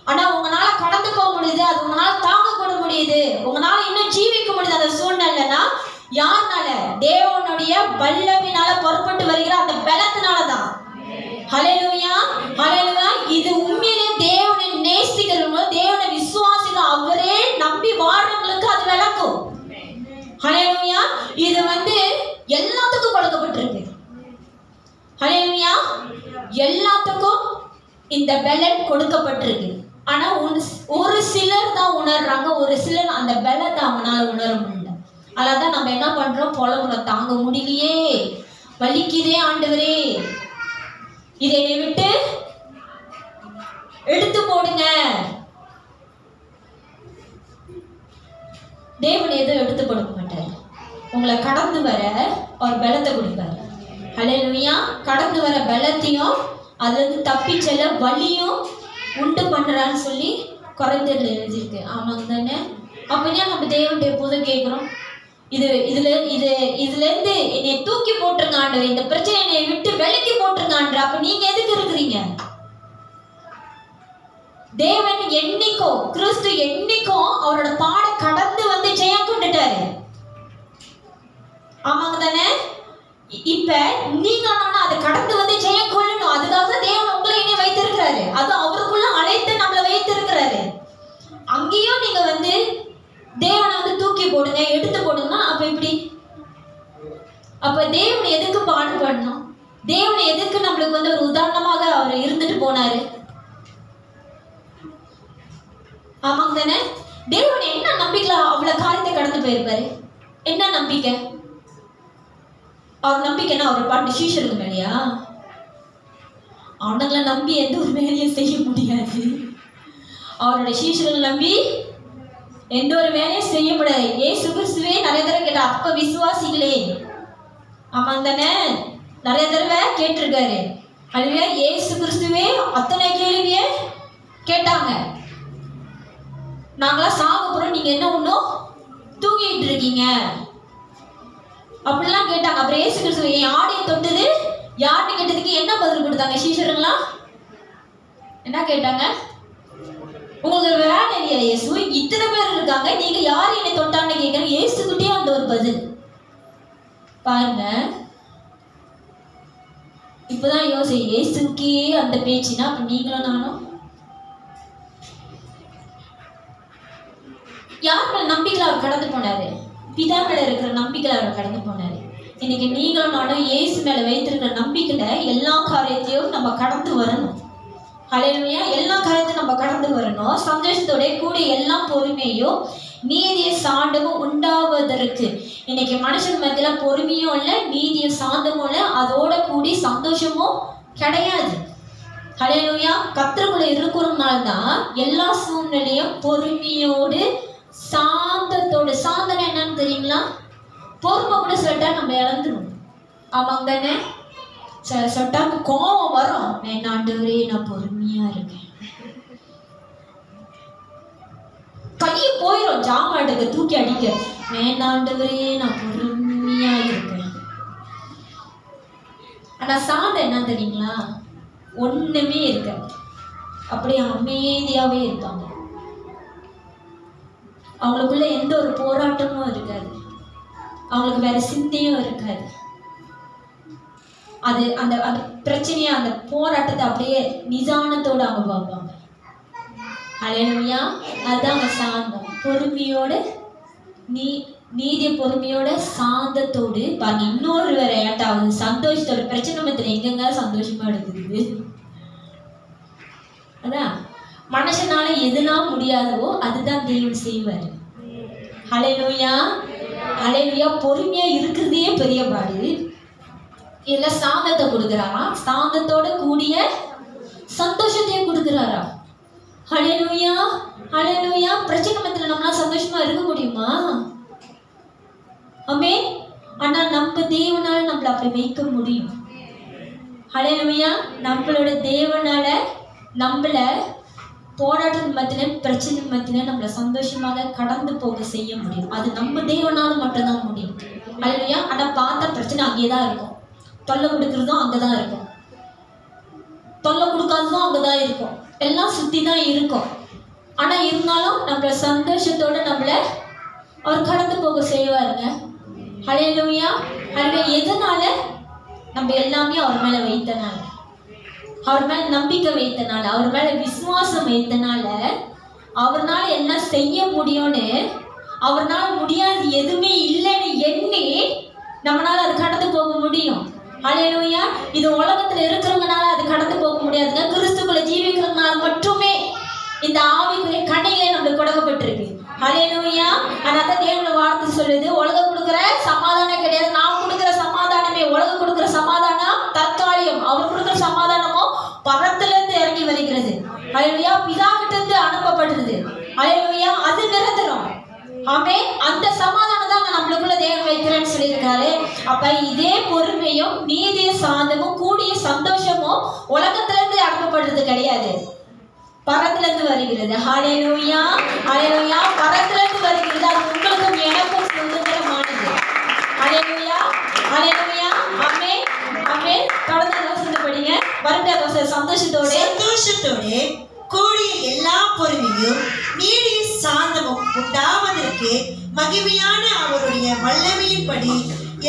ஆனா உங்களால கடந்து போக முடியுது, அது உங்களால தாங்க கூட முடியுது, உங்களால இன்னும் ஜீவிக்க முடியுது அந்த சூழ்நிலைன்னா யாருனால? தேவனுடைய வல்லமையினால புறப்பட்டு வருகிற அந்த பலத்தினாலதான். ஹல்லேலூயா, ஹல்லேலூயா. இது உண்மையிலே தேவனை நேசிக்கிறவங்க, தேவனை விசுவாசிகள், அவரே நம்பி வாழ்றவங்களுக்கு அது விளக்கும். ஹல்லேலூயா. இது எல்லாத்துக்கும் கொடுக்கப்பட்டிருக்கு. ஹல்லேலூயா. எல்லாத்துக்கும் இந்த பலன் கொடுக்கப்பட்டிருக்கு. ஆனா ஒரு சிலர் தான் உணர்றாங்க, ஒரு சிலர் அந்த பலத்தை அவங்களால உணர முடியல. அதான் நம்ம என்ன பண்றோம்? புலம்புறோம், தாங்க முடியலையே, வலிக்குதே ஆண்டவரே, இதை விட்டு எடுத்து போடுங்க. தேவன் எதுவும் எடுத்து கொடுக்க மாட்டார். உங்களை கடந்து வர ஒரு பலத்தை கொடுப்பாரு. ஹல்லேலூயா. கடந்து வர பலத்தையும் அதுல இருந்து தப்பி செல்ல வலியும் உண்டு பண்றான்னு சொல்லி குறைந்ததுல எழுதியிருக்கு. ஆமாங்க தானே? அப்படின்னா நம்ம தேவன்கிட்ட எப்போதும் கேட்கிறோம், இதுல இருந்து என்னை தூக்கி போட்டுருங்க ஆண்டவர், இந்த பிரச்சனை என்னை விட்டு விலக்கி போட்டுருங்க ஆண்டவர். அப்ப நீங்க எதுக்கு இருக்கிறீங்க? தேவன் என்னைக்கும், கிறிஸ்து என்னைக்கும் அவரோட பாட கடந்து ஜெயம் கொண்டுட்டாரு. ஆமாங்க தானே? இப்ப நீங்க அதை கடந்து ஜெயம் கொள்ளணும். அதுக்காக தேவன் உங்களை என்னை வைத்திருக்கிறாரு, அது அவருக்குள்ள அழைத்து நம்மளை வைத்திருக்கிறாரு. அங்கேயும் நீங்க தேவனை தூக்கி போடுங்க, எடுத்து போடுங்க. அப்ப இப்படி அப்ப தேவன் எதுக்கு பாடுபடணும்? தேவன் எதுக்கு நம்மளுக்கு ஒரு உதாரணமாக அவர் இருந்துட்டு போனாரு? ஆமாங்க தானே? தேவன் என்ன நம்பிக்கையில அவ்வளவு காரியத்தை கடந்து போயிருப்பாரு? என்ன நம்பிக்கை? அவர் நம்பிக்கைன்னா அவர் பாட்டு சீஷருக்கு மேலையா? அவனுங்களை நம்பி எந்த ஒரு வேலையும் செய்ய முடியாது. அவரோட சீஷர்களை நம்பி எந்த ஒரு வேலையும் செய்ய முடியாது. ஏசு கிறிஸ்துவே நிறைய தடவை கேட்டா, அப்ப விசுவாசிகளே, ஆமாங்க தானே, நிறைய தடவை கேட்டிருக்காரு. அதுவே ஏசு கிறிஸ்துவே அத்தனை கேள்விய கேட்டாங்க. நாங்களாம் சாக போறோம், நீங்க என்ன ஒன்றும் தூங்கிட்டு இருக்கீங்க அப்படிலாம் கேட்டாங்க. அப்புறம் ஏசு கிறிஸ்துவ என் ஆடையை தொட்டது யாருன்னு கேட்டதுக்கு என்ன பதில் கொடுத்தாங்க சீஷருங்களா? என்ன கேட்டாங்க? உங்களுக்கு வேலை இல்லையா இயேசு? இத்தனை பேர் இருக்காங்க, நீங்க யாரு என்னை தொட்டான்னு கேட்கறேன். இயேசுகிட்டே அந்த ஒரு பதில் பாருங்க. இப்பதான் யோசி, இயேசுக்கே அந்த பேச்சுனா அப்ப நீங்களும் நானும் யார் மேல நம்பிக்கையில அவர் கடந்து போனாரு? பிதா மேல இருக்கிற நம்பிக்கையில அவர் கடந்து போனாரு. இன்னைக்கு நீங்களும் நானும் இயேசு மேல வைத்திருக்கிற நம்பிக்கையில எல்லா காரியத்தையும் நம்ம கடந்து வரணும். ஹல்லேலூயா. எல்லா காரியத்தையும் நம்ம கடந்து வரணும். சந்தோஷத்தோட கூட எல்லா பொறுமையும் நீதிய சாந்தமும் உண்டாவதற்கு. இன்னைக்கு மனுஷன் மத்தியில பொறுமையும் இல்லை, நீதிய சாந்தமும் இல்லை, அதோட கூடி சந்தோஷமும் கிடையாது. ஹல்லேலூயா. கர்த்தருக்குள்ள இருக்கிறதுனால்தான் எல்லா சூழ்நிலையும் பொறுமையோடு சாந்தத்தோடு. சாந்தம் என்னன்னு தெரியுங்களா? பொறுமை கூட சொல்லிட்டா நம்ம இழந்துடும். ஆமாங்க தானே? சொல்லிட்டா கோபம் வரும். ஆண்டவரே நான் பொறுமையா இருக்கேன், கையை போயிடும் ஜாமாட்டுக்கு தூக்கி அடிக்க. ஆண்டவரே நான் பொறுமையா இருக்கேன். ஆனா சாந்தம் என்ன தெரியுங்களா? ஒண்ணுமே இருக்காது, அப்படியே அமைதியாவே இருக்காங்க. அவங்களுக்குள்ள எந்த ஒரு போராட்டமும் இருக்காது, அவங்களுக்கு வேற சிந்தையும் இருக்காது. அது அந்த அந்த பிரச்சனையை, அந்த போராட்டத்தை அப்படியே நிதானத்தோடு அவங்க பார்ப்பாங்க. ஹல்லேலூயா. அதுதான் அவங்க சாந்தம். பொறுமையோட நீதிய பொறுமையோட சாந்தத்தோடு பாருங்க. இன்னொரு வேற ஏட்டாவது சந்தோஷத்தோட. பிரச்சனை மத்தில எங்கெங்க சந்தோஷமா எடுக்குது? அதான் மனுஷனால எதுலாம் முடியாதோ அதுதான் தேவன் செய்வார். ஹல்லேலூயா, ஹல்லேலூயா. பொறுமையா இருக்கிறதே பெரிய பாடு. இதுல சாந்தத்தை கொடுக்குறாரா, சாந்தத்தோட கூடிய சந்தோஷத்தையும் கொடுக்குறாரா. ஹல்லேலூயா, ஹல்லேலூயா. பிரச்சனை மத்தில நம்மளால சந்தோஷமா இருக்க முடியுமா? ஆமென். ஆனா நம்ம தேவனால நம்மள அப்படி வைக்க முடியும். ஹல்லேலூயா. நம்மளோட தேவனால நம்மள போராட்டத்தின் மத்தியில, பிரச்சனை மத்தியில நம்மள சந்தோஷமாக கடந்து போக செய்ய முடியும். அது நம்ம தேவனால மட்டும்தான் முடியும். ஹல்லேலூயா. ஆனா பார்த்தா பிரச்சனை அங்கேயே தான் இருக்கும். தொல்லை கொடுக்கறதும் அங்கதான் இருக்கும், தொல்லை கொடுக்காததும் அங்கதான் இருக்கும், எல்லாம் சுத்தி தான் இருக்கும். ஆனா இருந்தாலும் நம்மள சந்தோஷத்தோட நம்மள அவர் கடந்து போக செய்வாருங்க. ஹல்லேலூயா. எதனால? நம்ம எல்லாமே அவர் மேல வைத்தனால, அவர் மேல நம்பிக்கை வைத்தனால, அவர் மேல விசுவாசம் வைத்தனால, அவர்னால என்ன செய்ய முடியும்னு, அவர்னால முடியாது எதுவுமே இல்லைன்னு எண்ணி நம்மளால அது கடந்து போக முடியும். ஹல்லேலூயா. இது உலகத்துல இருக்கிறவங்கனால அது கடந்து போக முடியாதுங்க. கிறிஸ்துக்குள்ள ஜீவிக்கிறதுனால மட்டுமே இந்த ஆவிக்குரிய கண்ணிலே நம்மளுக்கு கொடுக்கப்பட்டிருக்கு. ஹல்லேலூயா. அதனால தேவனோட வார்த்தை சொல்லுது, உலகம் கொடுக்குற சமாதானம் கிடையாது, நான் கொடுக்குற சமாதானமே. உலகம் கொடுக்குற சமாதானம் தற்காலிகம், அவர் கொடுக்குற சமாதானமோ பரத்திலிருந்து இறங்கி வருகிறது. ஹல்லேலூயா. பிதா கிட்ட இருந்து அனுப்பப்படுறது. ஹல்லேலூயா. அது நிரந்தரம். ஆமே. அந்த சமாதானம் தான் நம்மளுக்குள்ள தேவன் வைக்கிறேன்னு சொல்லியிருக்காரு. அப்ப இதே பொறுமையும் நீதிய சாந்தமும் கூடிய சந்தோஷமும் உலகத்துல இருந்து அனுப்பப்படுறது கிடையாது, பரத்துல இருந்து வருகிறது. ஹல்லேலூயா. ஹல்லேலூயா. பரத்துல இருந்து வருகிறது. அது உங்களுக்கும் எனக்கும் சுதந்திரமானது. ஹல்லேலூயா. ஹல்லேலூயா. ஆமென். ஆமென். தொடர்ந்து வசனம் படிங்க. வருகிற சந்தோஷத்தோட கூடிய எல்லா பொறுமையும் நீடிய சாந்தமும் உண்டாவதற்கு மகிமையான அவருடைய வல்லமையின்படி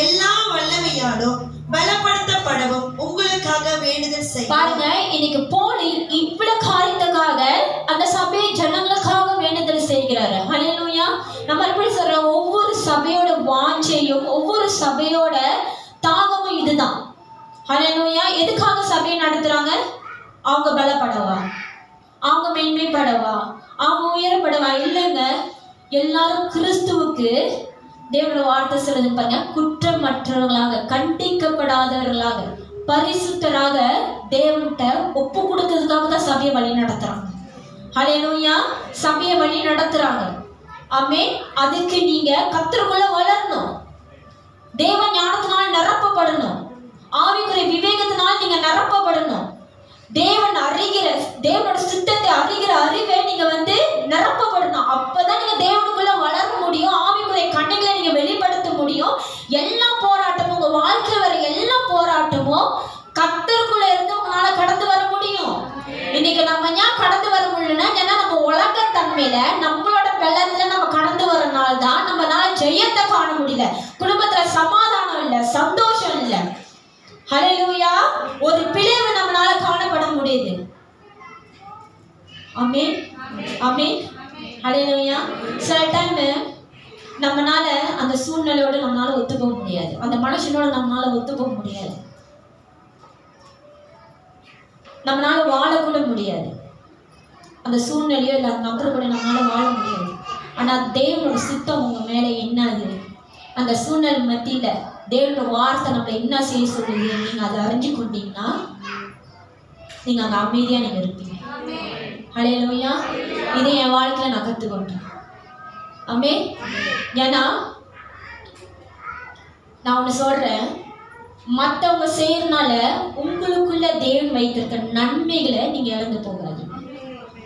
எல்லா வல்லமையாலும் பலப்படுத்தப்படவும் உங்களுக்காக வேண்டுதல் செய்ய. பாருங்க, இன்னைக்கு போலி இவ்வளவு காரியத்துக்காக அந்த சபை ஜனங்களுக்காக வேண்டுதல் செய்கிறாரு. ஹல்லேலூயா. நம்ம எப்படி சொல்றோம், ஒவ்வொரு சபையோட வாஞ்சையும் ஒவ்வொரு சபையோட தாகமும் இதுதான். ஹல்லேலூயா. எதுக்காக சபையை நடத்துறாங்க? அவங்க பலப்படவா, அவங்க மேன்மைப்படவா, அவங்க உயரப்படவா? இல்லைங்க. எல்லாரும் கிறிஸ்துவுக்கு தேவனோட வார்த்தை சொல்லுது பாருங்க, குற்றமற்றவர்களாக, கண்டிக்கப்படாதவர்களாக, பரிசுத்தராக தேவன்கிட்ட ஒப்பு கொடுக்கறதுக்காக தான் சபையை வழி நடத்துறாங்க. ஹல்லேலூயா. சபையை வழி நடத்துறாங்க. ஆமென். அதுக்கு நீங்க கர்த்தருக்குள்ள வளரணும், தேவ ஞானத்தினால் நிரப்பப்படணும், ஆவிக்குரிய விவேகத்தினால் நீங்க நிரப்பப்படணும், தேவன் அறிகிற, தேவனோட சித்தத்தை அறிகிற அறிவை நீங்க நிரப்பப்படணும். அப்பதான் நீங்க தேவனுக்குள்ள வளர முடியும், ஆவிக்குரிய கண்ணுகளை நீங்க வெளிப்படுத்த முடியும். எல்லா போராட்டமும், உங்க வாழ்க்கையில் வர எல்லா போராட்டமும் கர்த்தருக்குள்ள இருந்து உங்களால கடந்து வர முடியும். இன்னைக்கு நம்ம ஏன் கடந்து வர முடியலன்னா, ஏன்னா நம்ம உலக தன்மையில நம்மளோட வெள்ளத்துல நம்ம கடந்து வரனால தான் நம்மளால ஜெயத்தை காண முடியல, குடும்பத்துல சமாதானம் இல்லை, சந்தோஷம் இல்லை. ஹல்லேலூயா. ஒரு பிளவு நம்மளால காணப்பட முடியுது. ஆமென். ஆமென். ஹல்லேலூயா. சில டைம் நம்மளால அந்த சூழ்நிலையோட நம்மளால ஒத்து போக முடியாது, அந்த மனுஷனோட நம்மளால ஒத்து போக முடியாது, நம்மளால வாழக்கூட முடியாது, அந்த சூழ்நிலையோ இல்லை அந்த நபர் கூட நம்மளால வாழ முடியாது. ஆனா தேவனோட சித்தம் உங்க மேல என்னது, அந்த சூழ்நிலை மத்தியில தேவனோட வார்த்தை நம்மளை என்ன செய்ய சொல்லுது, நீங்க அதை அறிஞ்சு கொண்டீங்கன்னா நீங்க அங்க அமைதியா நீங்க இருப்பீங்க. ஹல்லேலூயா. இதை என் வாழ்க்கையில நான் கத்துக்கொண்டேன். ஆமென். ஏன்னா நான் ஒண்ணு சொல்றேன், மற்றவங்க செய்யறதுனால உங்களுக்குள்ள தேவன் வைத்திருக்க நன்மைகளை நீங்க இழந்து போகாது.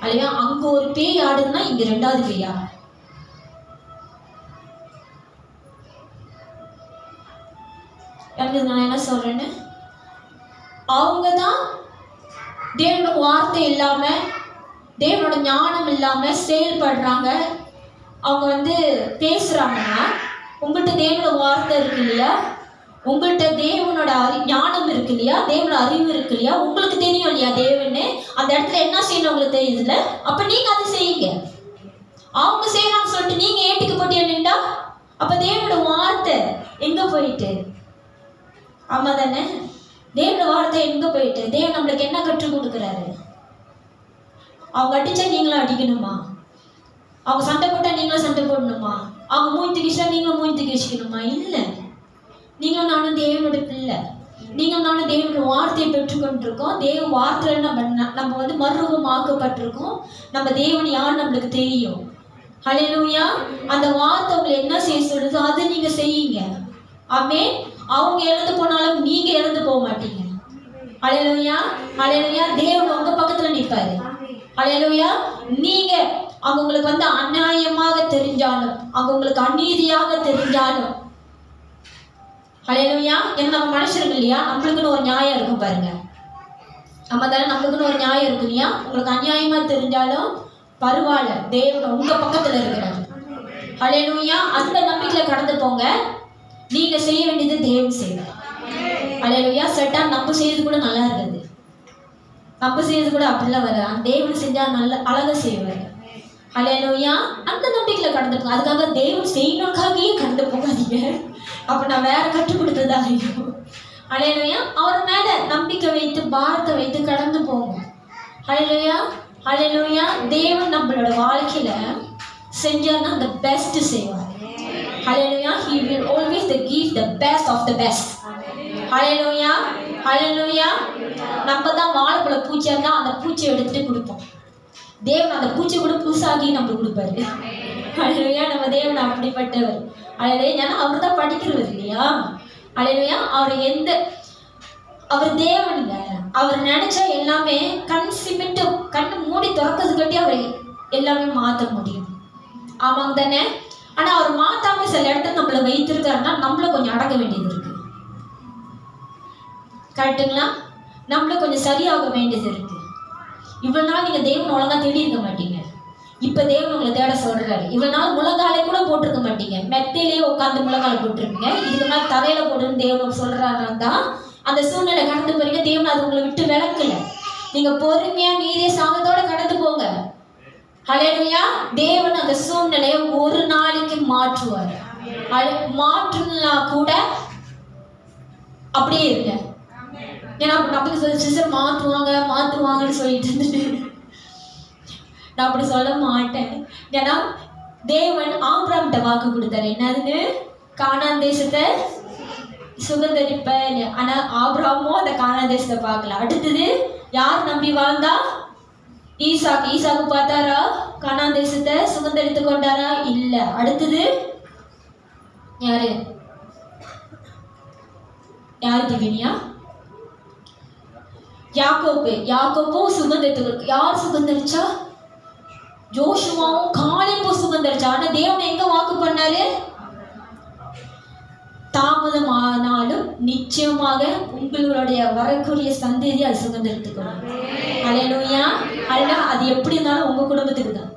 அல்லையா? அங்க ஒரு பேய் ஆடுதுன்னா இங்க ரெண்டாவது பேயா? நான் என்ன சொல்றேன்னு, அவங்க தான் தேவனோட வார்த்தை இல்லாம, தேவனோட ஞானம் இல்லாம செயல்படுறாங்க. அவங்க பேசுறாங்கன்னா, உங்கள்கிட்ட தேவனோட வார்த்தை இருக்கு இல்லையா, உங்கள்கிட்ட தேவனோட ஞானம் இருக்கு இல்லையா, தேவனோட அறிவு இருக்கு இல்லையா, உங்களுக்கு தெரியும் இல்லையா தேவன்னு, அந்த இடத்துல என்ன செய்யணும் உங்களுக்கு தெரியுதுல்ல, அப்ப நீங்க அதை செய்யுங்க. அவங்க செய்யறான்னு சொல்லிட்டு நீங்க ஏட்டிக்கு போட்டியா நின்றா, அப்ப தேவனோட வார்த்தை எங்க போயிட்டு? ஆமா தானே? தேவனோட வார்த்தை எங்க போயிட்டு? தேவன் நம்மளுக்கு என்ன கற்றுக் கொடுக்குறாரு? அவங்க அடிச்சா நீங்களும் அடிக்கணுமா? அவங்க சண்டை போட்டா நீங்களும் சண்டை போடணுமா? அவங்க மூஞ்சி தூக்கிச்சா நீங்களும் மூஞ்சி தூக்கி வச்சுக்கணுமா? இல்லை. நீங்களும் நானும் தேவனோட பிள்ளை, நீங்களும் நானும் தேவனோட வார்த்தையை பெற்றுக்கொண்டிருக்கோம். தேவ வார்த்தையில நம்ம மறுரூபமாக்கப்பட்டிருக்கோம். நம்ம தேவன் யார் நம்மளுக்கு தெரியும். ஹல்லேலூயா. அந்த வார்த்தை உங்களை என்ன செய்ய சொல்லுதோ அதை நீங்க செய்யுங்க. ஆமென். அவங்க இழந்து போனாலும் நீங்க இழந்து போக மாட்டீங்க. ஹல்லேலூயா. ஹல்லேலூயா. தேவன் உங்க பக்கத்துல நிற்பாரு. ஹல்லேலூயா. நீங்க அவங்க உங்களுக்கு அநியாயமாக தெரிஞ்சாலும், அவங்க உங்களுக்கு அநீதியாக தெரிஞ்சாலும், ஹல்லேலூயா. ஏன்னா நம்ம மனுஷருக்கு இல்லையா, நம்மளுக்குன்னு ஒரு நியாயம் இருக்கும் பாருங்க. நம்ம தானே, நம்மளுக்குன்னு ஒரு நியாயம் இருக்கு இல்லையா. உங்களுக்கு அநியாயமா தெரிஞ்சாலும் பரவாயில்ல, தேவன் உங்க பக்கத்துல இருக்கிறார். ஹல்லேலூயா. அந்த நம்பிக்கையில கடந்து போங்க. நீங்க செய்ய வேண்டியது தேவன் செய்வார். ஹல்லேலூயா. செட்டா நம்ம செய்யறது கூட நல்லா இருக்காது, நம்ம செய்யறது கூட அப்படிலாம் வர தேவன் செஞ்சா நல்ல அழகா செய்வார். ஹல்லேலூயா. அந்த நம்பிக்கையில கடந்து போங்க. அதுக்காக தேவன் செய்யணுக்காகவே கடந்து போகாதீங்க. அப்ப நான் வேற கற்றுக் கொடுத்ததா ஐயோ. ஹல்லேலூயா. அவர் மேல நம்பிக்கை வைத்து பாரத்தை வைத்து கடந்து போங்க. ஹல்லேலூயா. ஹல்லேலூயா. தேவன் நம்மளோட வாழ்க்கையில செஞ்சார்னா the best செய்வார். ஹல்லேலூயா. he will always give the best of the best. ஹல்லேலூயா. ஹல்லேலூயா. நம்ம தான் வாழைப்பழ பூச்சியா இருந்தா அந்த பூச்சியை எடுத்துட்டு கொடுப்போம். தேவன் அந்த பூச்சி கூட புதுசாகி நம்மளுக்கு கொடுப்பாரு. ஹல்லேலூயா. நம்ம தேவன் அப்படிப்பட்டவர். ஹல்லேலூயா. ஏன்னா அவர் தான் படிக்கிறவர் இல்லையா. ஹல்லேலூயா. அவர் தேவன் இல்லை. அவர் நினைச்சா எல்லாமே கண் சிமிட்டு கண்ணு மூடி திறக்கிறதுக்காட்டி அவர் எல்லாமே மாற்ற முடியும். ஆமாங்க தானே. ஆனா அவர் மாத்தாம சில இடத்துல நம்மளை வைத்திருக்காருன்னா நம்மள கொஞ்சம் அடக்க வேண்டியது இருக்கு. கரெக்டுங்களா. நம்மள கொஞ்சம் சரியாக வேண்டியது இருக்கு. இவ்வளவு நாள் நீங்க தேவன் ஒழுங்கா தேடி இருக்க மாட்டீங்க. இப்ப தேவன் உங்களை தேட சொல்றாரு. இவ்வளவு நாள் முழங்காலை கூட போட்டிருக்க மாட்டீங்க, மெத்தையிலேயே உட்காந்து முழங்காலை போட்டிருப்பீங்க. இதுக்கு மேல தரையில போடுன்னு தேவன் சொல்றாருன்னா அந்த சூழ்நிலை கடந்து போறீங்க. தேவன் அது உங்களை விட்டு விளக்கல. நீங்க பொறுமையா நீதிய சாந்தத்தோட கடந்து போங்க. ஹல்லேலூயா. தேவன் அந்த சூழ்நிலையை ஒரு நாளைக்கு மாற்றுவார். மாற்றுனா கூட அப்படியே இருங்க. ஏன்னா நமக்கு சிஸ்டர் மாற்றுவாங்கன்னு சொல்லிட்டு இருந்துட்டு நான் அப்படி சொல்ல மாட்டேன். ஏன்னா தேவன் ஆபிரகாம்கிட்ட வாக்கு கொடுத்தாரு, என்னதுன்னு, கானான் தேசத்தை சுதந்தரிப்ப. ஆனா ஆபிரகாமும் அந்த கானான் தேசத்தை பார்க்கல. அடுத்தது யார் நம்பி வாழ்ந்தா? ஈசாக்கு பார்த்தாரா? கானான் தேசத்தை சுதந்தரித்து கொண்டாரா? இல்ல. அடுத்தது யாரு திவினியா? யாக்கோப்பும் சுதந்திரத்துக்கு. யார் சுதந்திரிச்சா? ஜோஷுவாவும் காலேபும் சுதந்திரிச்சா. ஆனா தேவன் எங்க வாக்கு பண்ணாரு? தாமதமானாலும் நிச்சயமாக உங்களுடைய வரக்கூடிய சந்ததி அது சுதந்திரத்துக்கணும். ஹல்லேலூயா. அது எப்படி இருந்தாலும் உங்க குடும்பத்துக்கு தான்.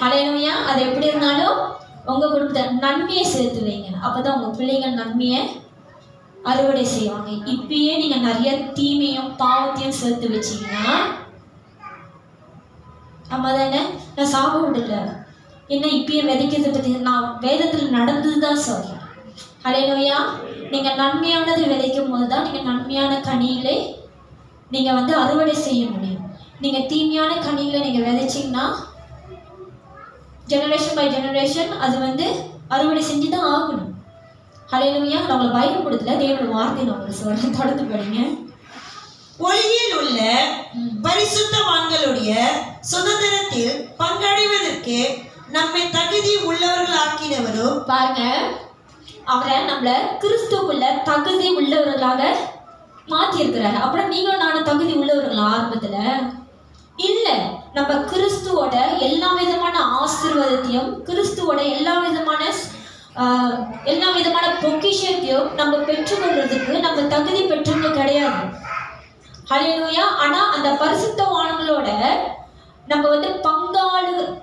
ஹல்லேலூயா. அது எப்படி இருந்தாலும் உங்க குடும்பத்தை நன்மையை சேர்த்து வைங்க. அப்பதான் உங்க பிள்ளைகள் நன்மையை அறுவடை செய்வாங்க. இப்பயே நீங்க நிறைய தீமையும் பாவத்தையும் சேர்த்து வச்சீங்கன்னா, ஆமா தானே, நான் சாபம் விடல. என்ன இப்பயே விதைக்கிறத பத்தி நான் வேதத்துல நடந்ததுதான் சொல்றேன். ஹல்லேலூயா. நீங்க நன்மையானது விதைக்கும் போதுதான் நீங்க நன்மையான கனிகளை நீங்க அறுவடை செய்ய முடியும். நீங்க தீமையான கனிகளை நீங்க விதைச்சீங்கன்னா ஜெனரேஷன் பை ஜெனரேஷன் அது அறுவடை செஞ்சுதான் ஆகணும். ஹல்லேலூயா. நான் உங்களை பயப்படுத்தல, தேவனோட வார்த்தை நான் உங்களுக்கு சொல்றேன். தொடர்ந்து படிங்க. ஒளியில் உள்ள பரிசுத்தவான்களுடைய சுதந்திரத்தில் பங்கடைவதற்கு நம்மை தகுதி உள்ளவர்கள் ஆக்கினவரும். பாருங்க, அவரை நம்மள கிறிஸ்துக்குள்ள தகுதி உள்ளவர்களாக மாத்தி இருக்கிறாரு. அப்புறம் நீங்களும் நானும் தகுதி உள்ளவர்கள் ஆரம்பத்துல இல்ல. நம்ம கிறிஸ்துவோட எல்லா விதமான ஆசீர்வாதத்தையும், கிறிஸ்துவோட எல்லா விதமான பொக்கிஷத்தையும் நம்ம பெற்றுக்கொள்றதுக்கு நம்ம தகுதி பெற்றவங்க கிடையாது. ஹல்லேலூயா. ஆனா அந்த பரிசுத்தவான்களோட நம்ம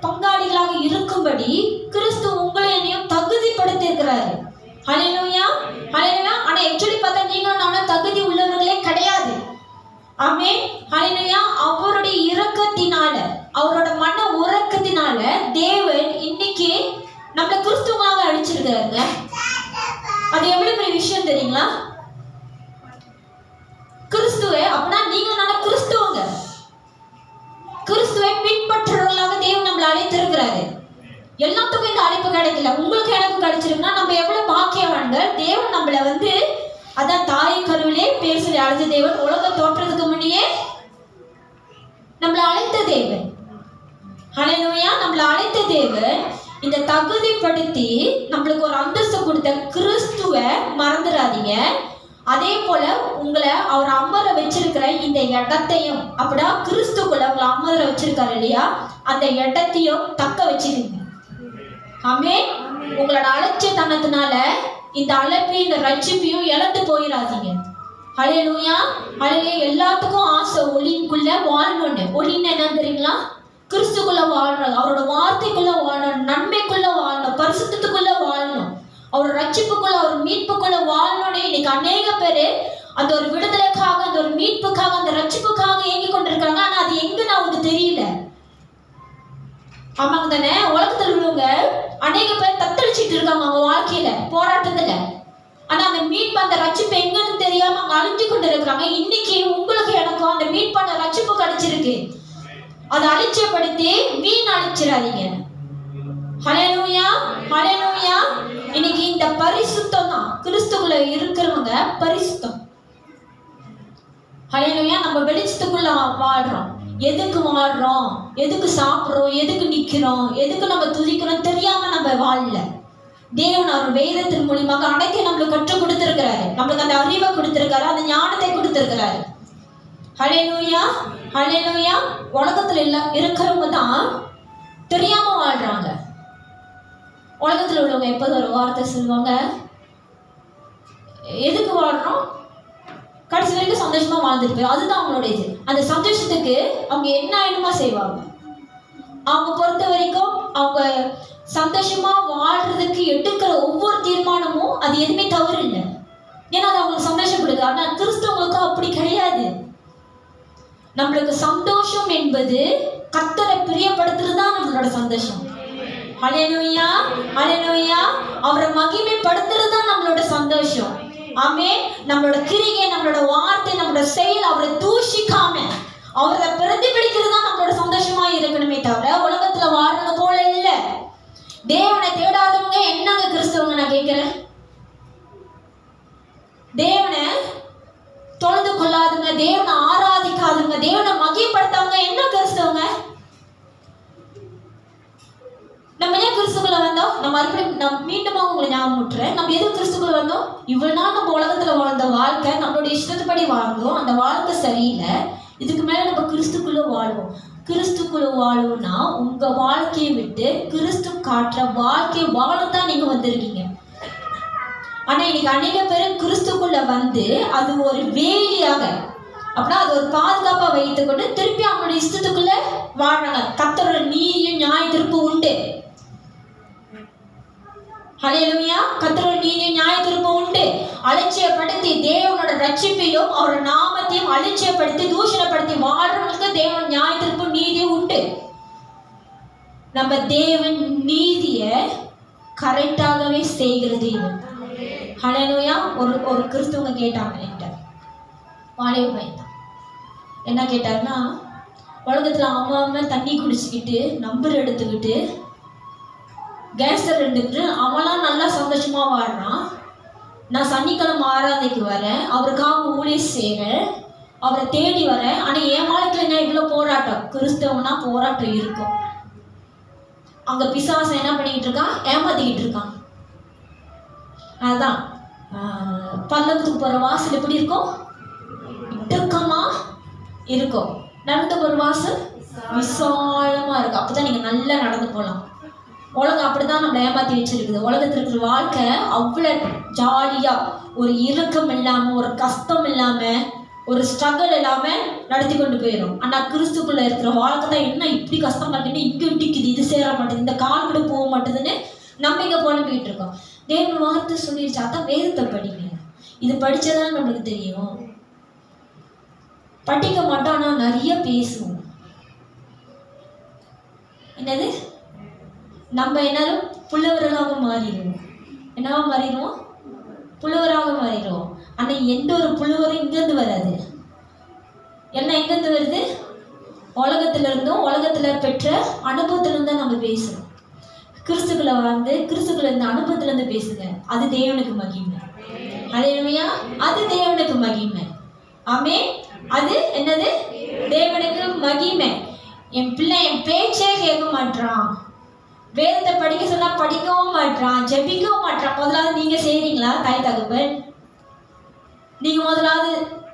பங்காளிகளாக இருக்கும்படி கிறிஸ்து உங்களை என்னையும் தகுதிப்படுத்தி இருக்கிறாரு. ஹல்லேலூயா. ஹல்லேலூயா. ஆனா ஆக்சுவலி பார்த்தா நீங்களும் நானும் தகுதி உள்ளவர்களே கிடையாது. ஆமென். ஹல்லேலூயா. அவருடைய இரக்கத்தினால, அவரோட மன உறக்கத்தினால தேவன் இன்னைக்கு நம்மள கிறிஸ்துவங்களாக அழிச்சிருக்காருங்க. அது எவ்வளவு பெரிய விஷயம் தெரியுங்களா? கிறிஸ்துவே அப்படின்னா நீங்க நானும் கிறிஸ்துவங்க. கிறிஸ்துவை பின்பற்றுறவர்களாக தேவன் நம்மளை அழைத்திருக்கிறாரு. எல்லாத்துக்கும் இந்த அழைப்பு கிடைக்கல. உங்களுக்கு எனக்கு கிடைச்சிருக்குன்னா நம்ம எவ்வளவு பாக்கியவான்கள். தேவன் நம்மளை அதான் தாய் கருவிலே பேர் சொல்லி அழைத்த தேவன். உலக தோற்றத்துக்கு முன்னே நம்மளை அழைத்த தேவன். ஹல்லேலூயா. நம்மளை அழைத்த தேவன் இந்த தகுதிப்படுத்தி நம்மளுக்கு ஒரு அந்தஸ்து கொடுத்த கிறிஸ்துவை மறந்துடாதீங்க. அதே போல உங்களை அவர் அமர வச்சிருக்கிற இந்த இடத்தையும், அப்படின்னா கிறிஸ்துக்குள்ள உங்களை அமர வச்சிருக்காரு இல்லையா, அந்த இடத்தையும் தக்க வச்சுக்கீங்க. ஆமென். உங்களோட அலட்சியத்தனத்தினால இந்த அழைப்பையும் இந்த ரட்சிப்பையும் இழந்து போயிடாதீங்க. ஹல்லேலூயா, ஹல்லேலூயா. எல்லாத்துக்கும் ஆசை ஒளிக்குள்ள வாழணும்னு. ஒளின்னு என்னன்னு தெரியுங்களா? கிறிஸ்துக்குள்ள வாழணும், அவரோட வார்த்தைக்குள்ள வாழணும், நன்மைக்குள்ள வாழணும், பரிசுத்தத்துக்குள்ள வாழணும், அவர் ரட்சிப்புக்குள்ள, அவர் மீட்புக்குள்ள வாழணும்னு இன்னைக்கு அநேக பேரு அந்த ஒரு விடுதலைக்காக, அந்த ஒரு மீட்புக்காக, அந்த ரட்சிப்புக்காக ஏங்கி கொண்டிருக்காங்க. ஆனா அது எங்கன்னு அவங்களுக்கு தெரியல. ஆமாங்க தானே? உலகத்தில் உள்ளவங்க அநேக பேர் தத்தளிச்சிட்டு இருக்காங்க அவங்க வாழ்க்கையில, போராட்டத்துல. ஆனா அந்த மீட்பு, அந்த ரட்சிப்பு எங்கன்னு தெரியாம அவங்க அழிஞ்சு கொண்டு இருக்கிறாங்க. இன்னைக்கு உங்களுக்கு எனக்கும் அந்த மீட்பான ரட்சிப்பு கிடைச்சிருக்கு. அதை அலட்சியப்படுத்தி வீண் அழிச்சிடாதீங்க. ஹல்லேலூயா, ஹல்லேலூயா. இன்னைக்கு இந்த பரிசுத்தம் தான் கிறிஸ்துக்குள்ள இருக்கிறவங்க பரிசுத்தம். ஹல்லேலூயா. நம்ம வெளிச்சத்துக்குள்ள வாழ்றோம். எதுக்கு வாழ்றோம், எதுக்கு சாப்பிட்றோம், எதுக்கு நிக்கிறோம், எதுக்கு நம்ம துதிக்கிறோம் தெரியாம நம்ம வாழல. தேவன் அவர் வேதத்தின் மூலியமாக அனைத்தையும் நம்மளுக்கு கற்றுக் கொடுத்திருக்கிறாரு. நம்மளுக்கு அந்த அறிவை கொடுத்திருக்காரு, அந்த ஞானத்தை கொடுத்திருக்கிறாரு. ஹல்லேலூயா, ஹல்லேலூயா. உலகத்துல இருக்கிறவங்க தான் தெரியாம வாழ்றாங்க. உலகத்துல உள்ளவங்க எப்போதும் ஒரு வார்த்தை சொல்லுவாங்க, எதுக்கு வாழ்றோம், கடைசி வரைக்கும் சந்தோஷமா வாழ்ந்துட்டு போய், அதுதான் அவங்களோட இது. அந்த சந்தோஷத்துக்கு அவங்க என்ன ஆயிடுமா செய்வாங்க. அவங்க பொறுத்த வரைக்கும் அவங்க சந்தோஷமா வாழ்றதுக்கு எடுக்கிற ஒவ்வொரு தீர்மானமும் அது எதுவுமே தவறு இல்லை. ஏன்னா அது அவங்களுக்கு சந்தோஷப்படுது. ஆனா கிறிஸ்தவங்களுக்கு அப்படி கிடையாது. நம்மளுக்கு சந்தோஷம் என்பது கர்த்தரை பிரியப்படுத்துறது தான் நம்மளோட சந்தோஷம். ஹல்லேலூயா, ஹல்லேலூயா. அவரை மகிமைப்படுத்துறது தான் நம்மளோட சந்தோஷம். ஆமென். நம்மளோட கிரியை, நம்மளோட வார்த்தை, நம்மளோட செயல் அவரை தூஷிக்காம அவரை பிரதிபலிக்கிறது தான் நம்மளோட சந்தோஷமா இருக்கணுமே தவிர உலகத்துல வாழ்றது போல இல்ல. தேவனை தேடாதவங்க என்னங்க கிறிஸ்தவங்க? நான் கேட்கிறேன். தேவனை தொழுது கொள்ளாதுங்க, தேவனை ஆராதிக்காதுங்க, தேவனை மகிமைப்படுத்தாங்க என்ன கிறிஸ்தவங்க? நம்ம ஏன் கிறிஸ்துக்குள்ள வந்தோம்? நம்ம மறுபடியும் மீண்டுமா உங்களை ஞாபகம் விட்டுறேன். நம்ம எதுக்கு கிறிஸ்துக்குள்ள வந்தோம்? இவ்வளவு நாள் நம்ம உலகத்துல வாழ்ந்த வாழ்க்கை நம்மளுடைய இஷ்டத்துப்படி வாழ்ந்தோம். அந்த வாழ்க்கை சரியில்லை. இதுக்கு மேல நம்ம கிறிஸ்துக்குள்ள வாழ்வோம். கிறிஸ்துக்குள்ள வாழும்னா உங்க வாழ்க்கையை விட்டு கிறிஸ்து காட்டுற வாழ்க்கையை வாழத்தான் நீங்க வந்திருக்கீங்க. ஆனா இன்னைக்கு அநேக பேர் கிறிஸ்துக்குள்ள வந்து அது ஒரு வேலியாக, அப்படின்னா அது ஒரு பாதுகாப்பா வைத்துக்கொண்டு திருப்பி அவங்களுடைய இஷ்டத்துக்குள்ள வாழ்றாங்க. கர்த்தரோட நீதியும் நியாய தீர்ப்பு உண்டு. ஹல்லேலூயா. கர்த்தரோட நீதியும் நியாய தீர்ப்பு உண்டு. அலட்சியப்படுத்தி தேவனோட ரட்சிப்பையும் அவரோட நாமத்தையும் அலட்சியப்படுத்தி தூஷணப்படுத்தி வாழ்றவங்களுக்கு தேவன் நியாய தீர்ப்பு நீதியும் உண்டு. நம்ம தேவன் நீதிய கரெக்டாகவே செய்கிற தேவன். ஹல்லேலூயா. ஒரு கிறிஸ்துவங்க கேட்டாங்க என்கிட்ட, வாழைய பையன் என்ன கேட்டாருன்னா, உலகத்துல அவன் தண்ணி குடிச்சுக்கிட்டு நம்பர் எடுத்துக்கிட்டு கேஸ்டர் எடுத்துக்கிட்டு அவன்லாம் நல்லா சந்தோஷமா வாழ்றான். நான் சனிக்கிழமை ஆராதனைக்கு வரேன், அவருக்காக ஊழியம் செய்கிறேன், அவரை தேடி வரேன். ஆனா என் வாழ்க்கையில என்ன இவ்வளவு போராட்டம்? கிறிஸ்தவனா போராட்டம் இருக்கும். அங்க பிசாசம் என்ன பண்ணிக்கிட்டு இருக்கான்? ஏமாத்திக்கிட்டு இருக்கான். அதுதான் பல்லவத்துக்கு போற வாசல் எப்படி இருக்கும்? இடுக்கமா இருக்கும். நடந்து போற வாசல் விசாலமா இருக்கும். அப்பதான் நீங்க நல்லா நடந்து போகலாம். உலகம் அப்படிதான் நம்மளை ஏமாத்தி வச்சிருக்குது. உலகத்துல இருக்கிற வாழ்க்கை அவ்வளவு ஜாலியா, ஒரு இறுக்கம் இல்லாம, ஒரு கஷ்டம் இல்லாம, ஒரு ஸ்ட்ரகிள் இல்லாம நடத்தி கொண்டு போயிடும். ஆனா கிறிஸ்துக்குள்ள இருக்கிற வாழ்க்கை தான் என்ன இப்படி கஷ்டமா இருக்குன்னு, இங்க இடிக்குது, இது சேர மாட்டேது, இந்த கால் கூட போக மாட்டேதுன்னு நம்ம இங்க புலம்பிக்கிட்டு இருக்கோம். தேவன் வார்த்தை சொல்லிடுச்சு. அதான் வேதத்தை படிங்க. இது படிச்சதான் நம்மளுக்கு தெரியும். படிக்க மாட்டோம், ஆனா நிறைய பேசுவோம். என்னது? நம்ம என்னாலும் புலவர்களாக மாறிடுவோம். என்னவா மாறிடுவோம்? புலவராக மாறிடுவோம். ஆனா எந்த ஒரு புலவரும் இங்கிருந்து வராது. என்ன எங்கிருந்து வருது? உலகத்துல இருந்தும் உலகத்துல பெற்ற அனுபவத்துல இருந்து தான் நம்ம பேசுறோம். கிறிஸ்துக்குள்ள வந்து கிறிஸ்துக்குள்ள இந்த அனுபவத்துல இருந்து பேசுங்க. அது தேவனுக்கு மகிமை. ஹல்லேலூயா. அது தேவனுக்கு மகிமை. ஆமென். அது என்னது? தேவனுக்கு மகிமை. என் பிள்ளை என் பேச்சே கேட்க மாட்டான், வேதத்தை படிக்க சொன்னா படிக்கவும் மாட்டான், ஜெபிக்கவும் மாட்டான். முதலாவது நீங்க செய்றீங்களா? தாய் தகப்பன், நீங்க முதலாவது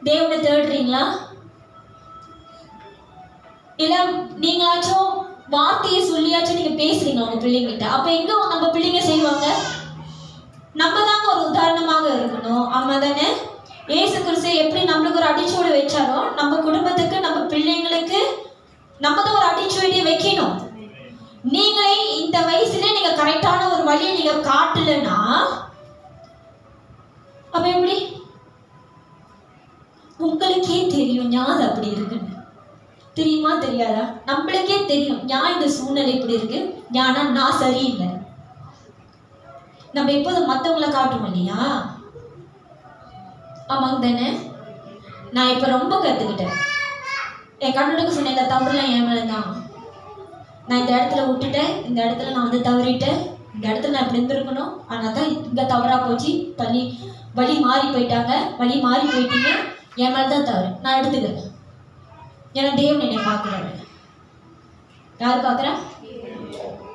தேவனை தேடுறீங்களா? இல்ல நீங்களாச்சும் வார்த்தையை சொல்லியாச்சும் நீங்க பேசுறீங்களா உங்க பிள்ளைங்கிட்ட? அப்ப எங்க நம்ம பிள்ளைங்க செய்வாங்க? நம்ம தாங்க ஒரு உதாரணமாக இருக்கணும். ஆமா தானே? ஏசு கிறிஸ்து எப்படி நம்மளுக்கு ஒரு அடிச்சோடு வச்சாரோ நம்ம குடும்பத்துக்கு நம்ம பிள்ளைங்களுக்கு நம்ம தான் ஒரு அடிச்சோடி வைக்கணும். நீங்களே இந்த வயசுல நீங்க கரெக்டான ஒரு வழியை நீங்க காட்டலன்னா அப்ப எப்படி? உங்களுக்கே தெரியும் ஞான் அப்படி இருக்குன்னு. தெரியுமா தெரியாதா? நம்மளுக்கே தெரியும் ஞான் இந்த சூழ்நிலை இப்படி இருக்கு, ஞானா நான் சரியில்லை. நம்ம எப்போதும் மற்றவங்களை காட்டுவோம் இல்லையா? ஆமாங்க தானே? நான் இப்போ ரொம்ப கற்றுக்கிட்டேன். என் கண்ணுக்கு சொன்ன இந்த தவறுலாம் என் மேலே தான். நான் இந்த இடத்துல விட்டுட்டேன், இந்த இடத்துல நான் வந்து தவறிட்டேன், இந்த இடத்துல நான் இப்படி இருந்திருக்கணும், ஆனால் தான் இங்கே தவறாக போச்சு, வழி மாறி போயிட்டாங்க, வழி மாறி போயிட்டீங்க, என் மேலே தான் தவறு, நான் எடுத்துக்கிறேன். ஏன்னா தேவன் என்னை பார்க்குறாரு. யார் பார்க்குறா?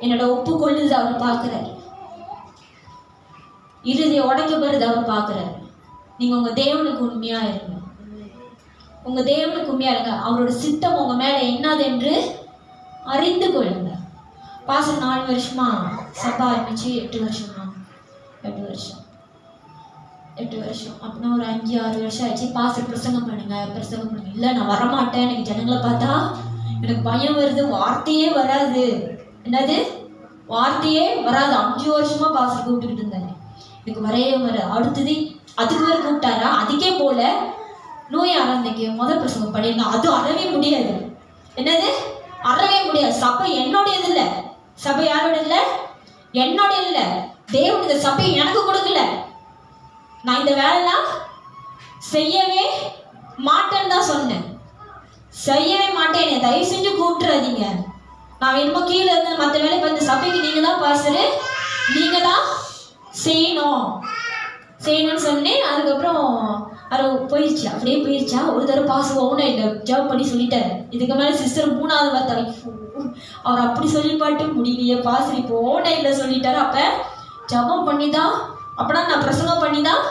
என்னோட ஒப்புக்கொள்ளுது அவர் பார்க்குறாரு. இறுதியை உடைக்க போகிறது அவர் பார்க்குறாரு. நீங்கள் உங்கள் தேவனுக்கு உண்மையாக இருங்க. உங்கள் தேவனுக்கு உண்மையாக இருங்க. அவரோட சித்தம் உங்கள் மேலே என்னது என்று அறிந்து கொள்ளுங்க. பாசம் 4 வருஷமா சபா ஆரம்பிச்சு 8 வருஷமா 8 வருஷம் அப்படின்னா ஒரு 5-6 வருஷம் ஆயிடுச்சு. பிரசங்கம் பண்ணுங்க. இல்லை நான் வரமாட்டேன், எனக்கு ஜனங்களை பார்த்தா எனக்கு பயம் வருது, வார்த்தையே வராது. என்னது வார்த்தையே வராது. 5 வருஷமா பாஸ்டர் கூப்பிட்டுக்கிட்டு இருந்தாரு, எனக்கு வரையே வர. அடுத்தது அதுக்கு வேறு கூப்பிட்டாரா, அதுக்கே போல நோய் ஆரம்பிக்கு முதல் பிரசங்கம் பண்ணிருங்க. அது அறவே முடியாது. என்னது அறவே முடியாது. சபை என்னோடையது இல்லை, சபை யாரோட இல்லை, என்னோட இல்லை. தேவன் இந்த சபையை எனக்கு கொடுக்கல. நான் இந்த வேலைலாம் செய்யவே மாட்டேன்னு தான் சொன்னேன். செய்யவே மாட்டேன். தயவு செஞ்சு கூப்பிட்டுறாதீங்க. நான் வேணுமோ கீழே இருந்து மற்ற வேலை பார்த்து சபைக்கு நீங்கள் தான் பாஸ்டரு, நீங்கள் தான் செய்யணும்னு சொன்னேன். அதுக்கப்புறம் அது போயிடுச்சு, அப்படியே போயிடுச்சா. ஒரு தடவை பாஸ் ஓன இல்லை ஜாப் பண்ணி சொல்லிட்டாரு. இதுக்கு மேலே சிஸ்டர் 3வது வார்த்தை அவர் அப்படி சொல்லி பாட்டு முடியலையே பாஸ் இப்போ ஓன இல்லை சொல்லிட்டாரு. அப்போ ஜபம் பண்ணி தான், அப்படின்னா நான் பிரசங்கம் பண்ணி தான்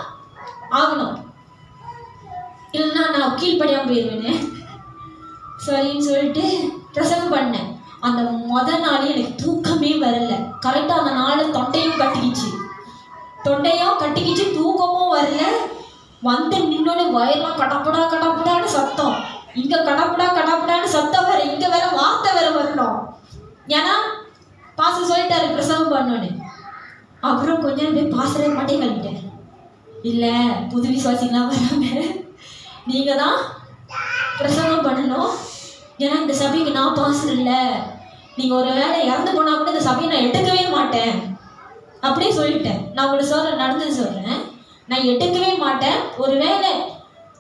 ஆகணும், இல்லைன்னா நான் கீழ்படியாமல் போயிடுவேன்னு சரின்னு சொல்லிட்டு பிரசங்கம் பண்ணேன். அந்த மொதல் நாள் எனக்கு தூக்கமே வரல. கரெக்டாக அந்த நாள் தொண்டையும் கட்டிக்கிச்சு, தூக்கமும் வரல. வந்து நின்னோட வயர்லாம் கடப்படான்னு சத்தம், இங்கே கடப்படான்னு சத்தம் வேற, இங்கே வேற வார்த்தை வேற வரணும். ஏன்னா பாச சொல்லிட்டாரு பிரசவம் பண்ணோன்னு. அப்புறம் கொஞ்ச நேரம் போய் பாசவே மாட்டே கழிட்டேன். இல்லை புது விசுவாசிங்களாம் வராங்க, நீங்கள் தான் பிரசவம் பண்ணணும். ஏன்னா இந்த சபைக்கு நான் பாசம் இல்லை, நீங்கள் ஒரு வேலை இறந்து போனால் கூட இந்த சபையை நான் எடுக்கவே மாட்டேன் அப்படியே சொல்லிட்டேன். நான் உங்களுக்கு நடந்தது சொல்கிறேன். நான் எடுக்கவே மாட்டேன். ஒரு வேளை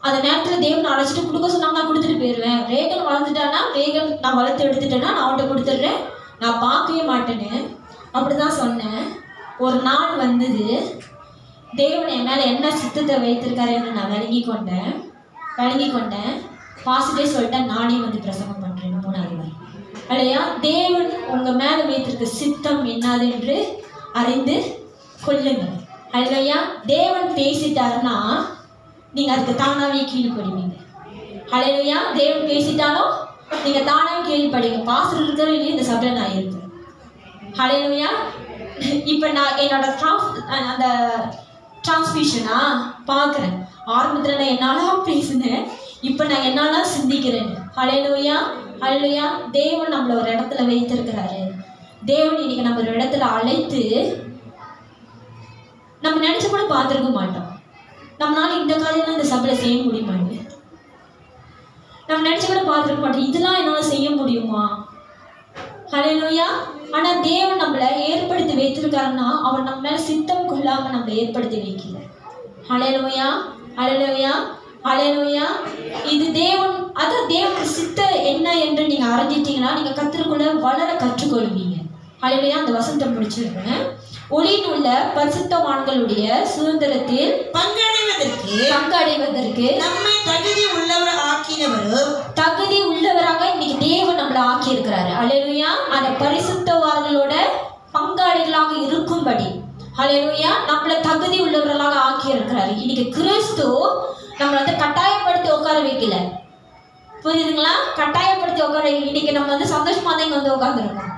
அந்த நேரத்தில் தேவன் அழைச்சிட்டு கொடுக்க சொன்னாங்க, நான் கொடுத்துட்டு போயிடுவேன். ரேகன் வளர்ந்துட்டானா, ரேகன் நான் வளர்த்து எடுத்துட்டேன்னா நான் அவன்கிட்ட கொடுத்துட்றேன், நான் பார்க்கவே மாட்டேன்னு அப்படி தான் சொன்னேன். ஒரு நாள் வந்தது, தேவன் என் மேலே என்ன சித்தத்தை வைத்திருக்காருன்னு நான் விளங்கி கொண்டேன். பாசிட்டிவ் சொல்லிட்டேன், நானே வந்து பிரசங்கம் பண்ணுறேன் 3வது வாரம். இல்லையா? தேவன் உங்கள் மேலே வைத்திருக்க சித்தம் என்னது என்று அறிந்து கொள்ளுங்கள். அல்லையா? தேவன் பேசிட்டாருன்னா நீங்கள் அதுக்கு தானாகவே கீழ்படுவீங்க. அல்லையா? தேவன் பேசிட்டாலும் நீங்கள் தானாகவே கீழ்படுவீங்க. பாஸ்டர் இருக்கிற இல்லையா இந்த சபையில் நான் இருப்பேன். அல்லையா? இப்போ நான் என்னோட அந்த டிரான்ஸ்மிஷனா பார்க்குறேன். ஆரம்பத்தில் நான் என்னால் பேசினேன், இப்போ நான் என்னால் சிந்திக்கிறேன். அல்லையா? தேவன் நம்மளை ஒரு இடத்துல வைத்திருக்கிறாரு. தேவன் இன்னைக்கு நம்ம ஒரு இடத்துல அழைத்து நம்ம நினைச்ச கூட பார்த்துருக்க மாட்டோம். நம்மளால இந்த காலையில இந்த சபையில் செய்ய முடியுமான்னு நம்ம நினைச்ச கூட பார்த்துருக்க மாட்டோம். இதெல்லாம் என்னால் செய்ய முடியுமா? ஹல்லேலூயா. ஆனால் தேவன் நம்மளை ஏற்படுத்தி வைத்திருக்காருன்னா அவர் நம்ம மேலே சித்தம் கொள்ளாமல் நம்மளை ஏற்படுத்தி வைக்கல. ஹல்லேலூயா. இது தேவன், அதான் தேவன் சித்த என்ன என்று நீங்கள் அறிஞ்சிட்டீங்கன்னா நீங்கள் கத்திற்குள்ள வளர கற்றுக்கொள்வீங்க. ஹல்லேலூயா. அந்த வசனத்தை முடிச்சிருக்கேன். ஒளியில் உள்ள பரிசுத்தவான்களுடைய சுதந்திரத்தில் பங்கடைவதற்கு நம்மை தகுதி உள்ளவராக இன்னைக்கு தேவன் நம்மளை ஆக்கி இருக்கிறாரு. ஹல்லேலூயா. அந்த பரிசுத்தவான்களோட பங்காளிகளாக இருக்கும்படி ஹல்லேலூயா நம்மளை தகுதி உள்ளவர்களாக ஆக்கி இருக்கிறாரு. இன்னைக்கு கிறிஸ்து நம்மளை வந்து கட்டாயப்படுத்தி உட்கார வைக்கல. புரியுதுங்களா? கட்டாயப்படுத்தி உட்கார. இன்னைக்கு நம்ம வந்து சந்தோஷமா தான் இங்கே வந்து உட்காந்துருக்கோம்.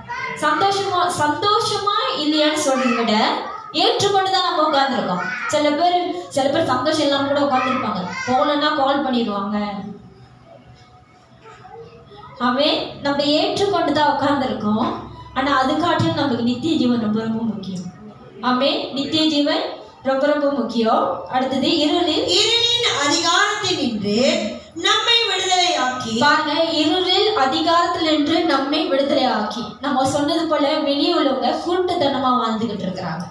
சந்தோஷமா இல்லையான்னு சொல்றதை விட ஏற்றுக்கொண்டு தான் நம்ம உட்காந்துருக்கோம். சில பேர் சந்தோஷம் இல்லாம கூட உட்காந்துருப்பாங்க, போகலன்னா கால் பண்ணிடுவாங்க. அவன் நம்ம ஏற்றுக்கொண்டு தான் உட்காந்துருக்கோம். ஆனா அதுக்காட்டிலும் நமக்கு நித்திய ஜீவன் ரொம்ப ரொம்ப முக்கியம். அவன் நித்திய ஜீவன் ரொம்ப ரொம்ப முக்கியம். அடுத்தது இருளின் அதிகாரத்தில் நின்று நம்மை விடுதலையாக்கி. பாருங்க, இருளில் அதிகாரத்தில் நின்று நம்மை விடுதலையாக்கி. நம்ம சொன்னது போல வெளியே உள்ளவங்க கூட்டுத்தனமா வாழ்ந்துகிட்டு இருக்கிறாங்க.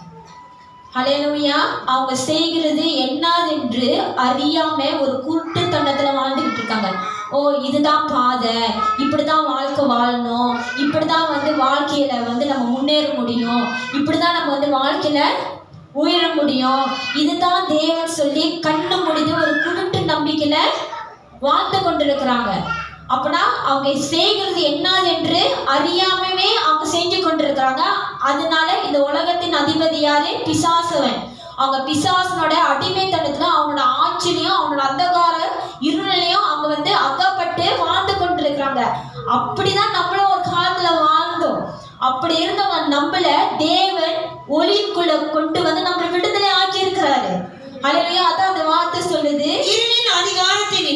ஹல்லேலூயா. அவங்க செய்கிறது என்னதென்று அறியாம ஒரு கூட்டுத்தனத்துல வாழ்ந்துகிட்டு இருக்காங்க. ஓ, இதுதான் பாதை, இப்படிதான் வாழ்க்கை வாழணும், இப்படிதான் வாழ்க்கையில நம்ம முன்னேற முடியும், இப்படிதான் நம்ம வாழ்க்கையில உயர முடியும், இதுதான் தேவன் சொல்லி கண்ணு முடிந்து ஒரு குருட்டு நம்பிக்கையில வாழ்ந்து கொண்டிருக்கிறாங்க. அப்படின்னா அவங்க செய்கிறது என்னதென்று அறியாமவே அவங்க செஞ்சு கொண்டிருக்கிறாங்க. அதனால இந்த உலகத்தின் அதிபதி யாரு? பிசாசவன். அவங்க பிசாசனோட அடிமைத்தனத்துல, அவனோட ஆட்சிலையும் அவனோட அந்தகார இருளையும் அவங்க அகப்பட்டு வாழ்ந்து கொண்டிருக்கிறாங்க. அப்படிதான் நம்மளும் ஒரு காலத்துல வாழ்ந்தோம். அப்படி இருந்தவங்க நம்மள தேவன் ஒளிக்குள்ள கொண்டு நம்மளை விடுதலை ஆக்கி இருக்கிறாரு. ஹல்லேலூயா. அதான் அந்த வார்த்தை சொல்லுது, இருளின் அதிகாரத்தில்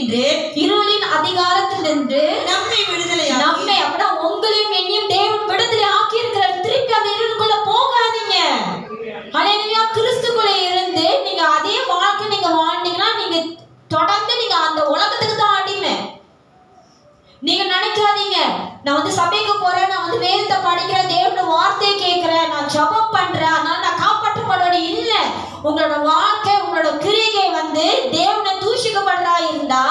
நின்று நம்மை விடுதலை. நம்மை அப்படின்னா உங்களையும் என்னையும் தேவன் விடுதலை ஆக்கி இருக்கிறார். திருப்பி அந்த இருளுக்குள்ள போகாதீங்க. ஹல்லேலூயா. கிறிஸ்துக்குள்ள இருந்து நீங்க அதே வாழ்க்கை நீங்க வாழ்ந்தீங்கன்னா நீங்க தொடர்ந்து நீங்க அந்த உலகத்துக்கு தான் அடிமை. நீங்க நினைக்காதீங்க, நான் சபைக்கு போறேன், நான் வேதத்தை படிக்கிறேன், தேவனோட வார்த்தையை கேட்கிறேன், நான் ஜெபம் பண்றேன், அதனால நான் காப்பாற்றப்படுவேன். இல்ல, உங்களோட வாழ்க்கை உங்களோட கிரியை தேவனை தூஷிக்கப்படுறா இருந்தா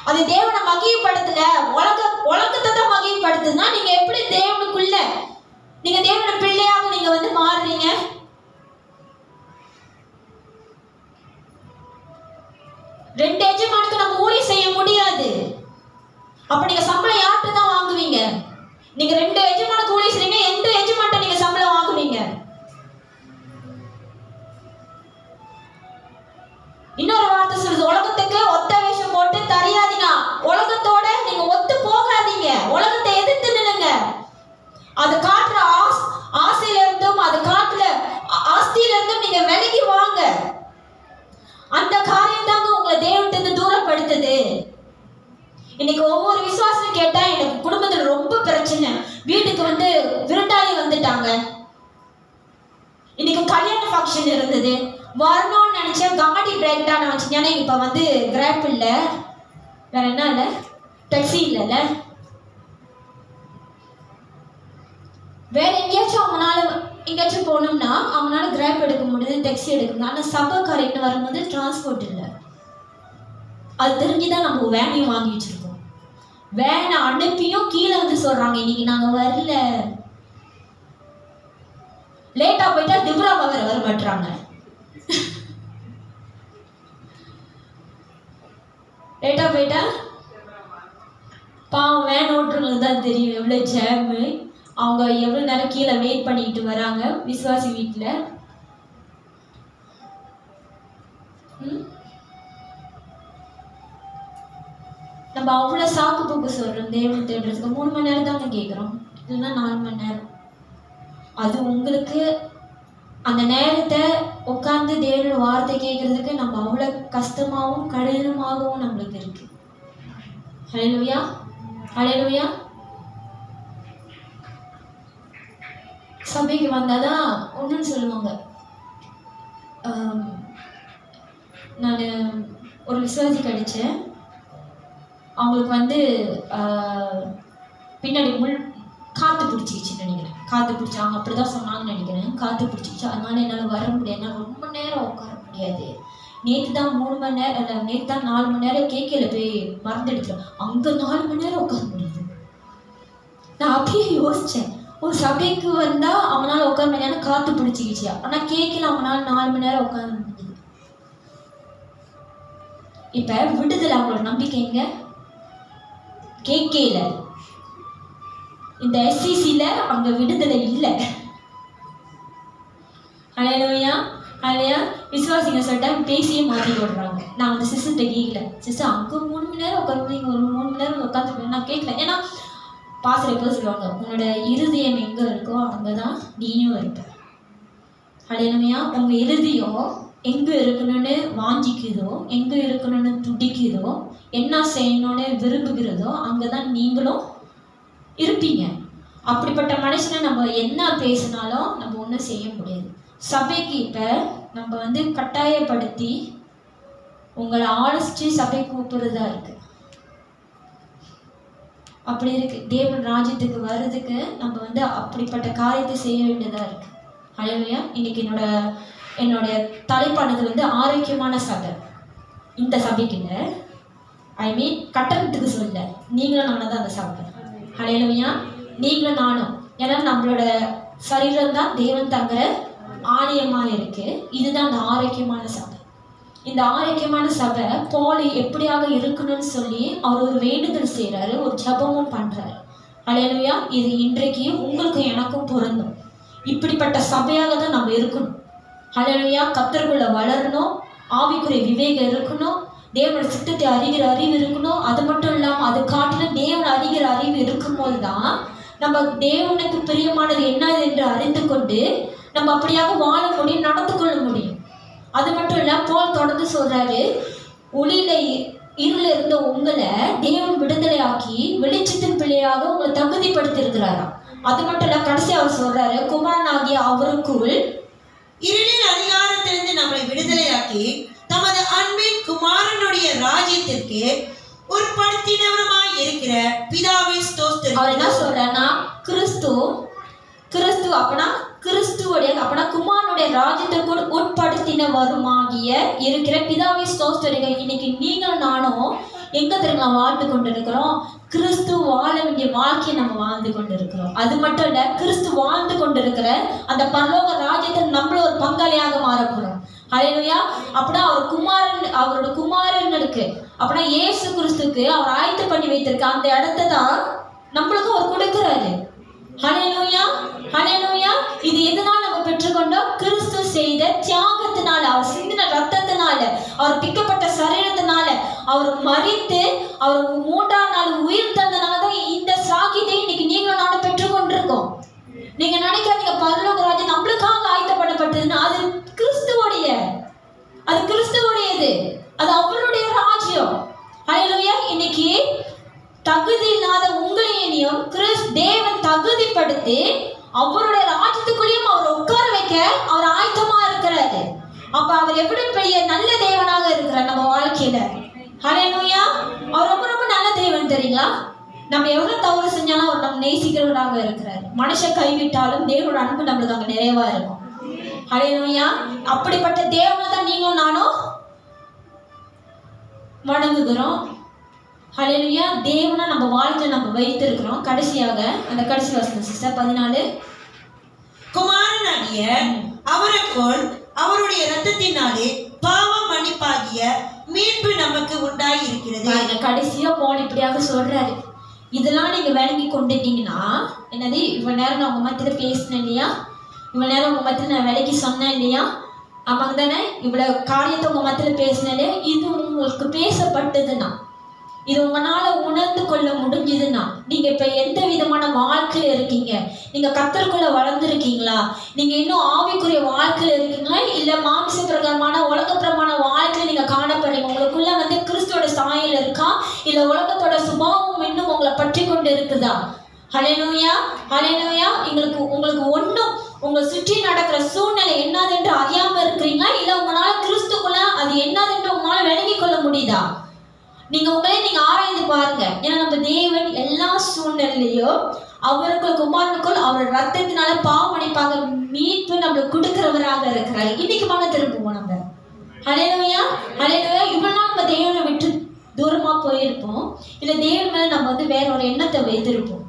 அது தேவனை மகிமைப்படுத்தல, உலகத்தை தான் மகிமைப்படுத்துதுன்னா நீங்க எப்படி தேவனுக்குள்ள நீங்க தேவனோட பிள்ளையாக நீங்க மாறுறீங்க? ரெண்டு எஜமானுக்கு நம்ம ஊழியம் செய்ய முடியாது. அப்ப நீங்க சம்பளம் யார்கிட்ட தான் வாங்குவீங்க? நீங்க ரெண்டு எஜமானுக்கு ஊழியம் செய்றீங்க, எந்த எஜமான்ட்ட நீங்க சம்பளம் வாங்குவீங்க? இன்னொரு வார்த்தை சொல்லுது, உலகத்துக்கு ஒத்த வேஷம் போட்டு தரியாதீங்க. உலகத்தோட நீங்க ஒத்து போகாதீங்க, உலகத்தை எதிர்த்து நில்லுங்க. அது காட்டுற ஆசையில இருந்தும் அது காட்டுற ஆஸ்தியில இருந்தும் நீங்க விலகி வாங்க. அந்த காரியம் தாங்க உங்களை தேவன்கிட்ட தூரப்படுத்துது. இன்னைக்கு ஒவ்வொரு விசுவாசம் கேட்டா, எனக்கு குடும்பத்துல ரொம்ப பிரச்சனை, வீட்டுக்கு விருந்தாளி வந்துட்டாங்க, இன்னைக்கு கல்யாண ஃபங்க்ஷன் இருந்தது, வரணும்னு நினைச்சேன், காடி பிரேக் டவுன் ஆச்சு. ஏன்னா இப்ப கிராப் இல்ல, வேற என்ன இல்ல, டாக்ஸி இல்லைல்ல, வேற எங்கேயாச்சும் அவங்களால எங்கேயாச்சும் போகணும்னா அவங்களால கிராப் எடுக்க முடியுது, டாக்ஸி எடுக்க முடியும். ஆனால் சபை கரெக்ட் வரும்போது டிரான்ஸ்போர்ட் இல்லை. அது தெரிஞ்சுதான் நம்ம வேனையும் வாங்கி வச்சிருக்கோம். வேனை அனுப்பியும் கீழே சொல்றாங்க, இன்னைக்கு நாங்க வரல, லேட்டா போயிட்டா திபுராவை வேற வர மாட்டாங்க. லேட்டா போயிட்டா பாவம் வேன் ஓட்டுறவங்களுக்கு தான் தெரியும் எவ்வளவு ஜாமு, அவங்க எவ்வளவு நேரம் கீழே வெயிட் பண்ணிட்டு வராங்க விசுவாசி வீட்டுல. நம்ம அவ்வளவு சாக்கு போக்கு சொல்றோம் தேவன் தேடுறதுக்கு. 3 மணி நேரம் தாங்க கேட்கிறோம், இல்லைன்னா 4 மணி நேரம். அது உங்களுக்கு அந்த நேரத்தை உட்கார்ந்து தேவனோட வார்த்தை கேட்கறதுக்கு நம்ம அவ்வளவு கஷ்டமாகவும் கடினமாகவும் நம்மளுக்கு இருக்கு. ஹல்லேலூயா, ஹல்லேலூயா. சபைக்கு வந்தாதான் ஒன்றுன்னு சொல்லுவாங்க. நான் ஒரு விசுவாசி கிடைச்சேன், அவங்களுக்கு பின்னாடி காற்று பிடிச்சிக்கிச்சுன்னு நினைக்கிறேன், காற்று பிடிச்சாங்க அப்படிதான் சொன்னாங்கன்னு நினைக்கிறேன். காற்று பிடிச்சிக்கிச்சு, அதனால என்னால் வர முடியாது, என்னால் ரொம்ப நேரம் உட்கார முடியாது. நேற்று தான் 3 மணி நேரம் இல்லை, நேற்று தான் 4 மணி நேரம் கேட்கல போய் மறந்துடுச்சேன், அங்கே 4 மணி நேரம் உட்கார முடியுது. நான் அப்படியே யோசித்தேன், ஒரு சபைக்கு வந்தால் அவனால் உட்கார முடியாது, காற்று பிடிச்சிக்கிச்சு, ஆனால் கேட்கல அவனால் 4 மணி நேரம் உட்கார முடியுது. இப்போ விடுதலை அவங்களோட நம்பிக்கை எங்க? கேட்கல. இந்த SCCல அங்க விடுதலை இல்லை. ஹல்லேலூயா, ஹல்லேலூயா. விசுவாசிங்க சொல்லிட்டா பேசியே மாற்றி போடுறாங்க. நான் சிஸ்டர்கிட்ட கேட்கல, சிஸ்டர் அங்கே 3 மணி நேரம் உட்காந்து நீங்கள் ஒரு 3 மணி நேரம் உட்காந்துருக்கேன், நான் கேட்கல. ஏன்னா பாஸ்டர் எப்போ சொல்லுவாங்க, உன்னோட இருதயம் எங்கே இருக்கோ அங்கே தான் நீயும் இருப்ப. ஹல்லேலூயா. உங்க இருதயம் எங்க இருக்கணும்னு வாஞ்சிக்குதோ, எங்க இருக்கணும்னு துடிக்குதோ, என்ன செய்யணும்னு விரும்புகிறதோ அங்கதான் நீங்களும் இருப்பீங்க. அப்படிப்பட்ட மனுஷனை நம்ம என்ன பேசினாலும் நம்ம ஒன்றும் செய்ய முடியாது. சபைக்கு இப்போ நம்ம கட்டாயப்படுத்தி உங்களை ஆலோசிச்சு சபை கூப்பிடுறதா இருக்கு. அப்படி இருக்கு. தேவன் ராஜ்யத்துக்கு வர்றதுக்கு நம்ம அப்படிப்பட்ட காரியத்தை செய்ய வேண்டியதா இருக்கு. ஹல்லேலூயா. இன்னைக்கு என்னோட தலைப்பானது ஆரோக்கியமான சபை. இந்த சபைக்குங்க கட்டணத்துக்கு சொல்ல, நீங்களும் நானும் தான் அந்த சபை. ஹல்லேலூயா. நீங்களும் நானும். ஏன்னா நம்மளோட சரீரம் தான் தேவன் தங்குற ஆலயமாக இருக்கு. இதுதான் அந்த ஆரோக்கியமான சபை. இந்த ஆரோக்கியமான சபை போலி எப்படியாக இருக்கணும்னு சொல்லி அவர் ஒரு வேண்டுதல் செய்கிறாரு, ஒரு ஜபமும் பண்ணுறாரு. ஹல்லேலூயா. இது இன்றைக்கு உங்களுக்கும் எனக்கும் பொருந்தும். இப்படிப்பட்ட சபையாக தான் நம்ம இருக்கணும். ஹல்லேலூயா. கர்த்தருக்குள்ள வளரணும், ஆவிக்குரிய விவேகம் இருக்கணும், தேவனோட சித்தத்தை அறிகிற அறிவு இருக்கணும். அது மட்டும் இல்லாமல் அது காட்டிலும் தேவனை அறிகிற அறிவு இருக்கும்போது தான் நம்ம தேவனுக்கு பிரியமானது என்னது என்று அறிந்து கொண்டு நம்ம அப்படியாக வாழ முடியும், நடந்து கொள்ள முடியும். அது மட்டும் இல்லை, போல் தொடர்ந்து சொல்றாரு, ஒளியில இருள இருந்த உங்களை தேவன் விடுதலை ஆக்கி வெளிச்சத்தின் பிள்ளையாக உங்களை தகுதிப்படுத்தி இருக்கிறாராம். அது மட்டும் இல்லை, கடைசி அவர் சொல்றாரு, குமாரனாகிய அவருக்குள் இருளின் அதிகாரத்திலிருந்து நம்மளை விடுதலையாக்கி தமது அன்பின் குமாரனுடைய ராஜ்யத்திற்கு உட்படுத்தினவருமாய் இருக்கிற பிதாவை ஸ்தோத்திரம். அவர் என்ன சொல்றாருன்னா, கிறிஸ்து அப்பனா கிறிஸ்துவோடைய அப்பனா குமாரனுடைய ராஜ்யத்திற்கு உட்படுத்தினவருமாகிய இருக்கிற பிதாவை ஸ்தோத்திரிங்க. இன்னைக்கு நீங்களும் நானும் எங்க தெரியுமா வாழ்ந்து கொண்டு இருக்கிறோம்? கிறிஸ்து வாழ வேண்டிய வாழ்க்கையை நம்ம வாழ்ந்து கொண்டு இருக்கிறோம். அது மட்டும் இல்ல, கிறிஸ்து வாழ்ந்து கொண்டு இருக்கிற அந்த பரலோக ராஜ்யத்தில் நம்மள ஒரு பங்காளியாக மாறப்போறோம். ஹல்லேலூயா. அப்படின்னா அவரோட குமாரனுக்கு அப்படின்னா இயேசு கிறிஸ்துக்கு அவர் ஆயத்து பண்ணி வைத்திருக்க அந்த இடத்தை தான் நம்மளுக்கு அவர் கொடுக்கிறாரு. ஹல்லேலூயா. ஹல்லேலூயா. இது எதனால நம்ம பெற்றுக்கொண்டோம்? கிறிஸ்து செய்த தியாகத்தினால, அவர் சிந்தின ரத்தத்தினால, அவர் பிக்கப்பட்ட சரீரத்தினால, அவர் மரித்து அவர் 3ஆம் நாள் உயிர் தந்தனால தான் இந்த சாகியத்தை இன்னைக்கு நீங்களும் நானும் பெற்றுக்கொண்டிருக்கோம். நீங்க நினைக்காதீங்க பரலோக ராஜ்யம் நம்மளுக்காக ஆயத்தப்படப்பட்டதுன்னு. அது கிறிஸ்துவோடையது, அது அவருடைய ராஜ்யம். ஹல்லேலூயா. இன்னைக்கு தகுதி இல்லாத உங்களையும் தேவன் தகுதிப்படுத்தி அவருடைய ராஜ்யத்துக்குள்ளேயும் அவர் உட்கார வைக்க அவர் ஆயத்தமா இருக்கிறாரு. அப்ப அவர் எப்படி பெரிய நல்ல தேவனாக இருக்கிறார் நம்ம வாழ்க்கையில. ஹல்லேலூயா. அவர் ரொம்ப ரொம்ப நல்ல தேவன் தெரியுங்களா? நம்ம எவ்வளவு தவறு செஞ்சாலும் அவர் நம்ம நேசிக்கிறவராக இருக்கிறார். மனுஷன் கைவிட்டாலும் தேவனோட அன்பு நம்மளுக்கு அங்க நிறைவா இருக்கும். ஹல்லேலூயா. அப்படிப்பட்ட தேவனை தான் நீங்களும் நானும் வணங்குகிறோம். ஹல்லேலூயா. தேவனை நம்ம வாழ்க்கையில நம்ம வைத்திருக்கிறோம். கடைசியாக அந்த கடைசி வசனம் சிஸ்டர் 14, குமாரனாகிய அவருக்குள் அவருடைய இரத்தத்தினாலே பாவம் மன்னிப்பாகிய மீட்பு நமக்கு உண்டாகி இருக்கிறது. கடைசியா போல் இப்படியாக சொல்றாரு. இதெல்லாம் நீங்க விளங்கி கொண்டுட்டீங்கன்னா, என்னது இவ்வளவு நேரம் நான் உங்க மத்தியில பேசினேன் இல்லையா, இவ்வளவு நேரம் உங்க மத்தியில நான் விலைக்கு சொன்னேன் இல்லையா, ஆமாங்க தானே, இவ்வளவு காரியத்தை உங்க மத்தியில பேசினே, இது உங்களுக்கு பேசப்பட்டதுன்னா, இது உங்களால உணர்ந்து கொள்ள முடிஞ்சதுன்னா, நீங்க இப்ப எந்த விதமான வாழ்க்கையில இருக்கீங்க, நீங்க கர்த்தருக்குள்ள வளர்ந்துருக்கீங்களா, நீங்க இன்னும் ஆவிக்குரிய வாழ்க்கையில இருக்கீங்களா, இல்ல மாம்ச பிரகாரமான உலகப்பிரமான வாழ்க்கையில நீங்க காணப்படுறீங்க, உங்களுக்குள்ள கிறிஸ்துவோட சாயல் இருக்கா, இல்ல உலகத்தோட சுபாவம் இன்னும் உங்களை பற்றி கொண்டு இருக்குதா? ஹல்லேலூயா. ஹல்லேலூயா. உங்களுக்கு ஒன்றும் உங்களை சுற்றி நடக்கிற சூழ்நிலை என்னதென்று அறியாம இருக்கிறீங்களா, இல்ல உங்களால கிறிஸ்துக்குள்ள அது என்னதென்று உங்களால விளங்கி கொள்ள முடியுதா? நீங்க ஆராய்ந்து பாருங்க. ஏன்னா நம்ம தேவன் எல்லா சூழ்நிலையிலையும் அவருக்கு குமாரனுக்குள் அவர் ரத்தத்தினால பாவமடைப்பாக மீட்பு நம்மளுக்கு கொடுக்கிறவராக இருக்கிறார். இன்னைக்கு மன திரும்புவோம் நம்ம. ஹல்லேலூயா. ஹல்லேலூயா. இவ்வளவு நாள் நம்ம தேவனை விட்டு தூரமா போயிருப்போம், இல்ல தேவன் மேல நம்ம வேற ஒரு எண்ணத்தை வைத்திருப்போம்.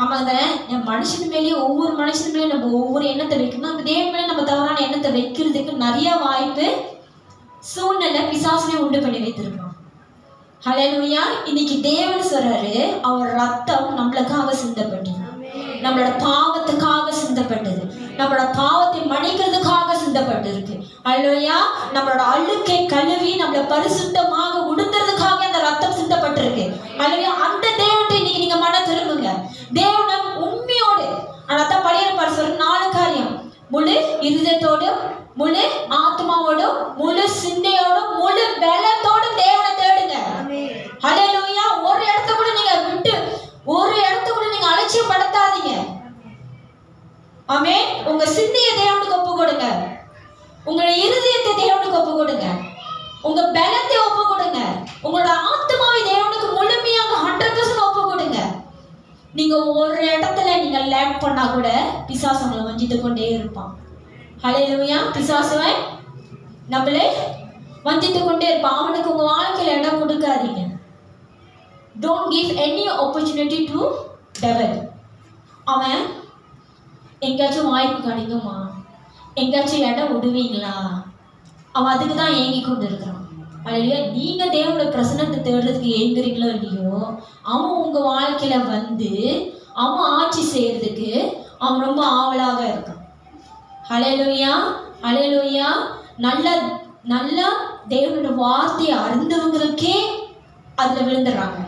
ஆமாங்க தானே, மனுஷன் மேலேயே ஒவ்வொரு மனுஷன் மேலேயும் நம்ம ஒவ்வொரு எண்ணத்தை வைக்கணும். நம்ம தேவன் மேலே நம்ம தவறான எண்ணத்தை வைக்கிறதுக்கு நிறைய வாய்ப்பு சூழ்நிலை பிசாசுமே உண்டு பண்ணி வைத்திருக்கோம். ஹல்லேலூயா. இன்னைக்கு தேவன் சொல்றாரு, அவர் ரத்தம் நம்மளுக்காக சிந்தப்பட்டது, நம்மளோட பாவத்துக்காக சிந்தப்பட்டது, நம்மளோட பாவத்தை மன்னிக்கிறதுக்காக சிந்தப்பட்டிருக்கு. ஹல்லேலூயா. நம்மளோட அழுக்கை கழுவி நம்மளை பரிசுத்தமாக உடுத்துறதுக்காக அந்த ரத்தம் சிந்தப்பட்டிருக்கு. ஹல்லேலூயா. அந்த தேவனை இன்னைக்கு நீங்க மன திரும்புங்க. தேவனை உண்மையோடு அதான் பழைய சொல்ற 4 காரியம்: முழு இருதயத்தோடு, ஆமென். உங்க சிந்தையை தேவனுக்கு ஒப்பு கொடுங்க. உங்களுடைய இருதயத்தை தேவனுக்கு ஒப்பு கொடுங்க. உங்க பலத்தை ஒப்பு கொடுங்க. உங்களோட ஆத்மாவை தேவனுக்கு முழுமையாக 100% ஒப்பு கொடுங்க. நீங்க ஒரு இடத்துல நீங்க லேக் பண்ணா கூட பிசாசு உங்களை வஞ்சித்து கொண்டே இருப்பான். ஹல்லேலூயா. பிசாசுவை நம்மளே வஞ்சித்து கொண்டே இருப்பான். அவனுக்கு உங்க வாழ்க்கையில இடம் கொடுக்காதீங்க. Don't give any opportunity to devil. அவன் எங்கேயாச்சும் வாய்ப்பு கிடைக்குமா, எங்கேயாச்சும் இடம் விடுவீங்களா, அவன் அதுக்கு தான் ஏங்கி கொண்டு இருக்கிறான். அல்லையா, நீங்க தேவனோட பிரசன்னத்தை தேடுறதுக்கு ஏங்குறீங்களோ இல்லையோ, அவன் உங்க வாழ்க்கையில வந்து அவன் ஆட்சி செய்யறதுக்கு அவன் ரொம்ப ஆவலாக இருக்கான். ஹல்லேலூயா, ஹல்லேலூயா. நல்ல நல்ல தேவனோட வார்த்தையை அறிந்தவங்களுக்கே அதுல விழுந்துடுறாங்க.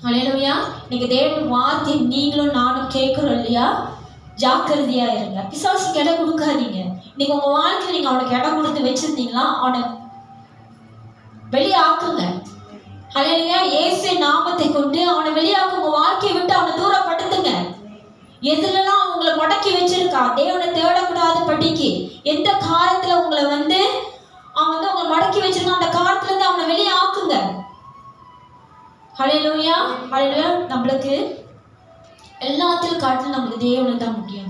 ஹல்லேலூயா. இன்னைக்கு தேவனோட வார்த்தையை நீங்களும் நானும் கேட்கிறோம் இல்லையா? ஜாக்கிரதையா இருங்க. பிசாசுக்கு இடம் கொடுக்காதீங்க. இன்னைக்கு உங்க வாழ்க்கையில் நீங்க அவனுக்கு இடம் கொடுத்து வச்சிருந்தீங்களா, அவனை வெளியாக்குங்க. ஹல்லேலூயா. இயேசு நாமத்தை கொண்டு அவனை வெளியாக்கு. உங்க வாழ்க்கையை விட்டு அவனை தூரப்படுத்துங்க. எதுலலாம் உங்களை முடக்கி வச்சிருக்கா, தேவனை தேடக்கூடாத படிக்கு எந்த காலத்துல உங்களை வந்து அவன் வந்து உங்களை முடக்கி வச்சிருக்கான், அந்த காலத்துல இருந்து அவனை வெளியாக்குங்க. ஹல்லேலூயா, ஹல்லேலூயா. நம்மளுக்கு எல்லாத்தையும் காட்டிலும் நமக்கு தேவனுக்கு தான் முக்கியம்.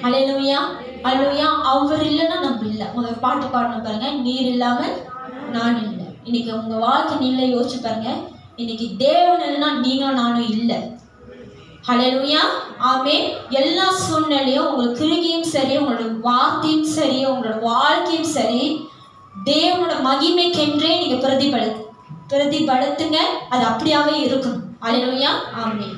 ஹல்லேலூயா, ஹல்லேலூயா. அவர் இல்லைன்னா நம்ம இல்லை. முதல் பாட்டு பாடணும் பாருங்க, நீர் இல்லாமல் நான் இல்லை. இன்னைக்கு உங்க வாழ்க்கை நீங்களே யோசிச்சு பாருங்க. இன்னைக்கு தேவன் இல்லைன்னா நீங்களும் நானும் இல்லை. ஹல்லேலூயா, ஆமென். எல்லா சூழ்நிலையும் உங்களுக்கு கிருகியும் சரி, உங்களோட வார்த்தையும் சரி, உங்களோட வாழ்க்கையும் சரி, தேவனோட மகிமைக்கென்றே நீங்க பிரதிபடுத்துங்க. அது அப்படியாவே இருக்கணும். ஹல்லேலூயா, ஆமென்.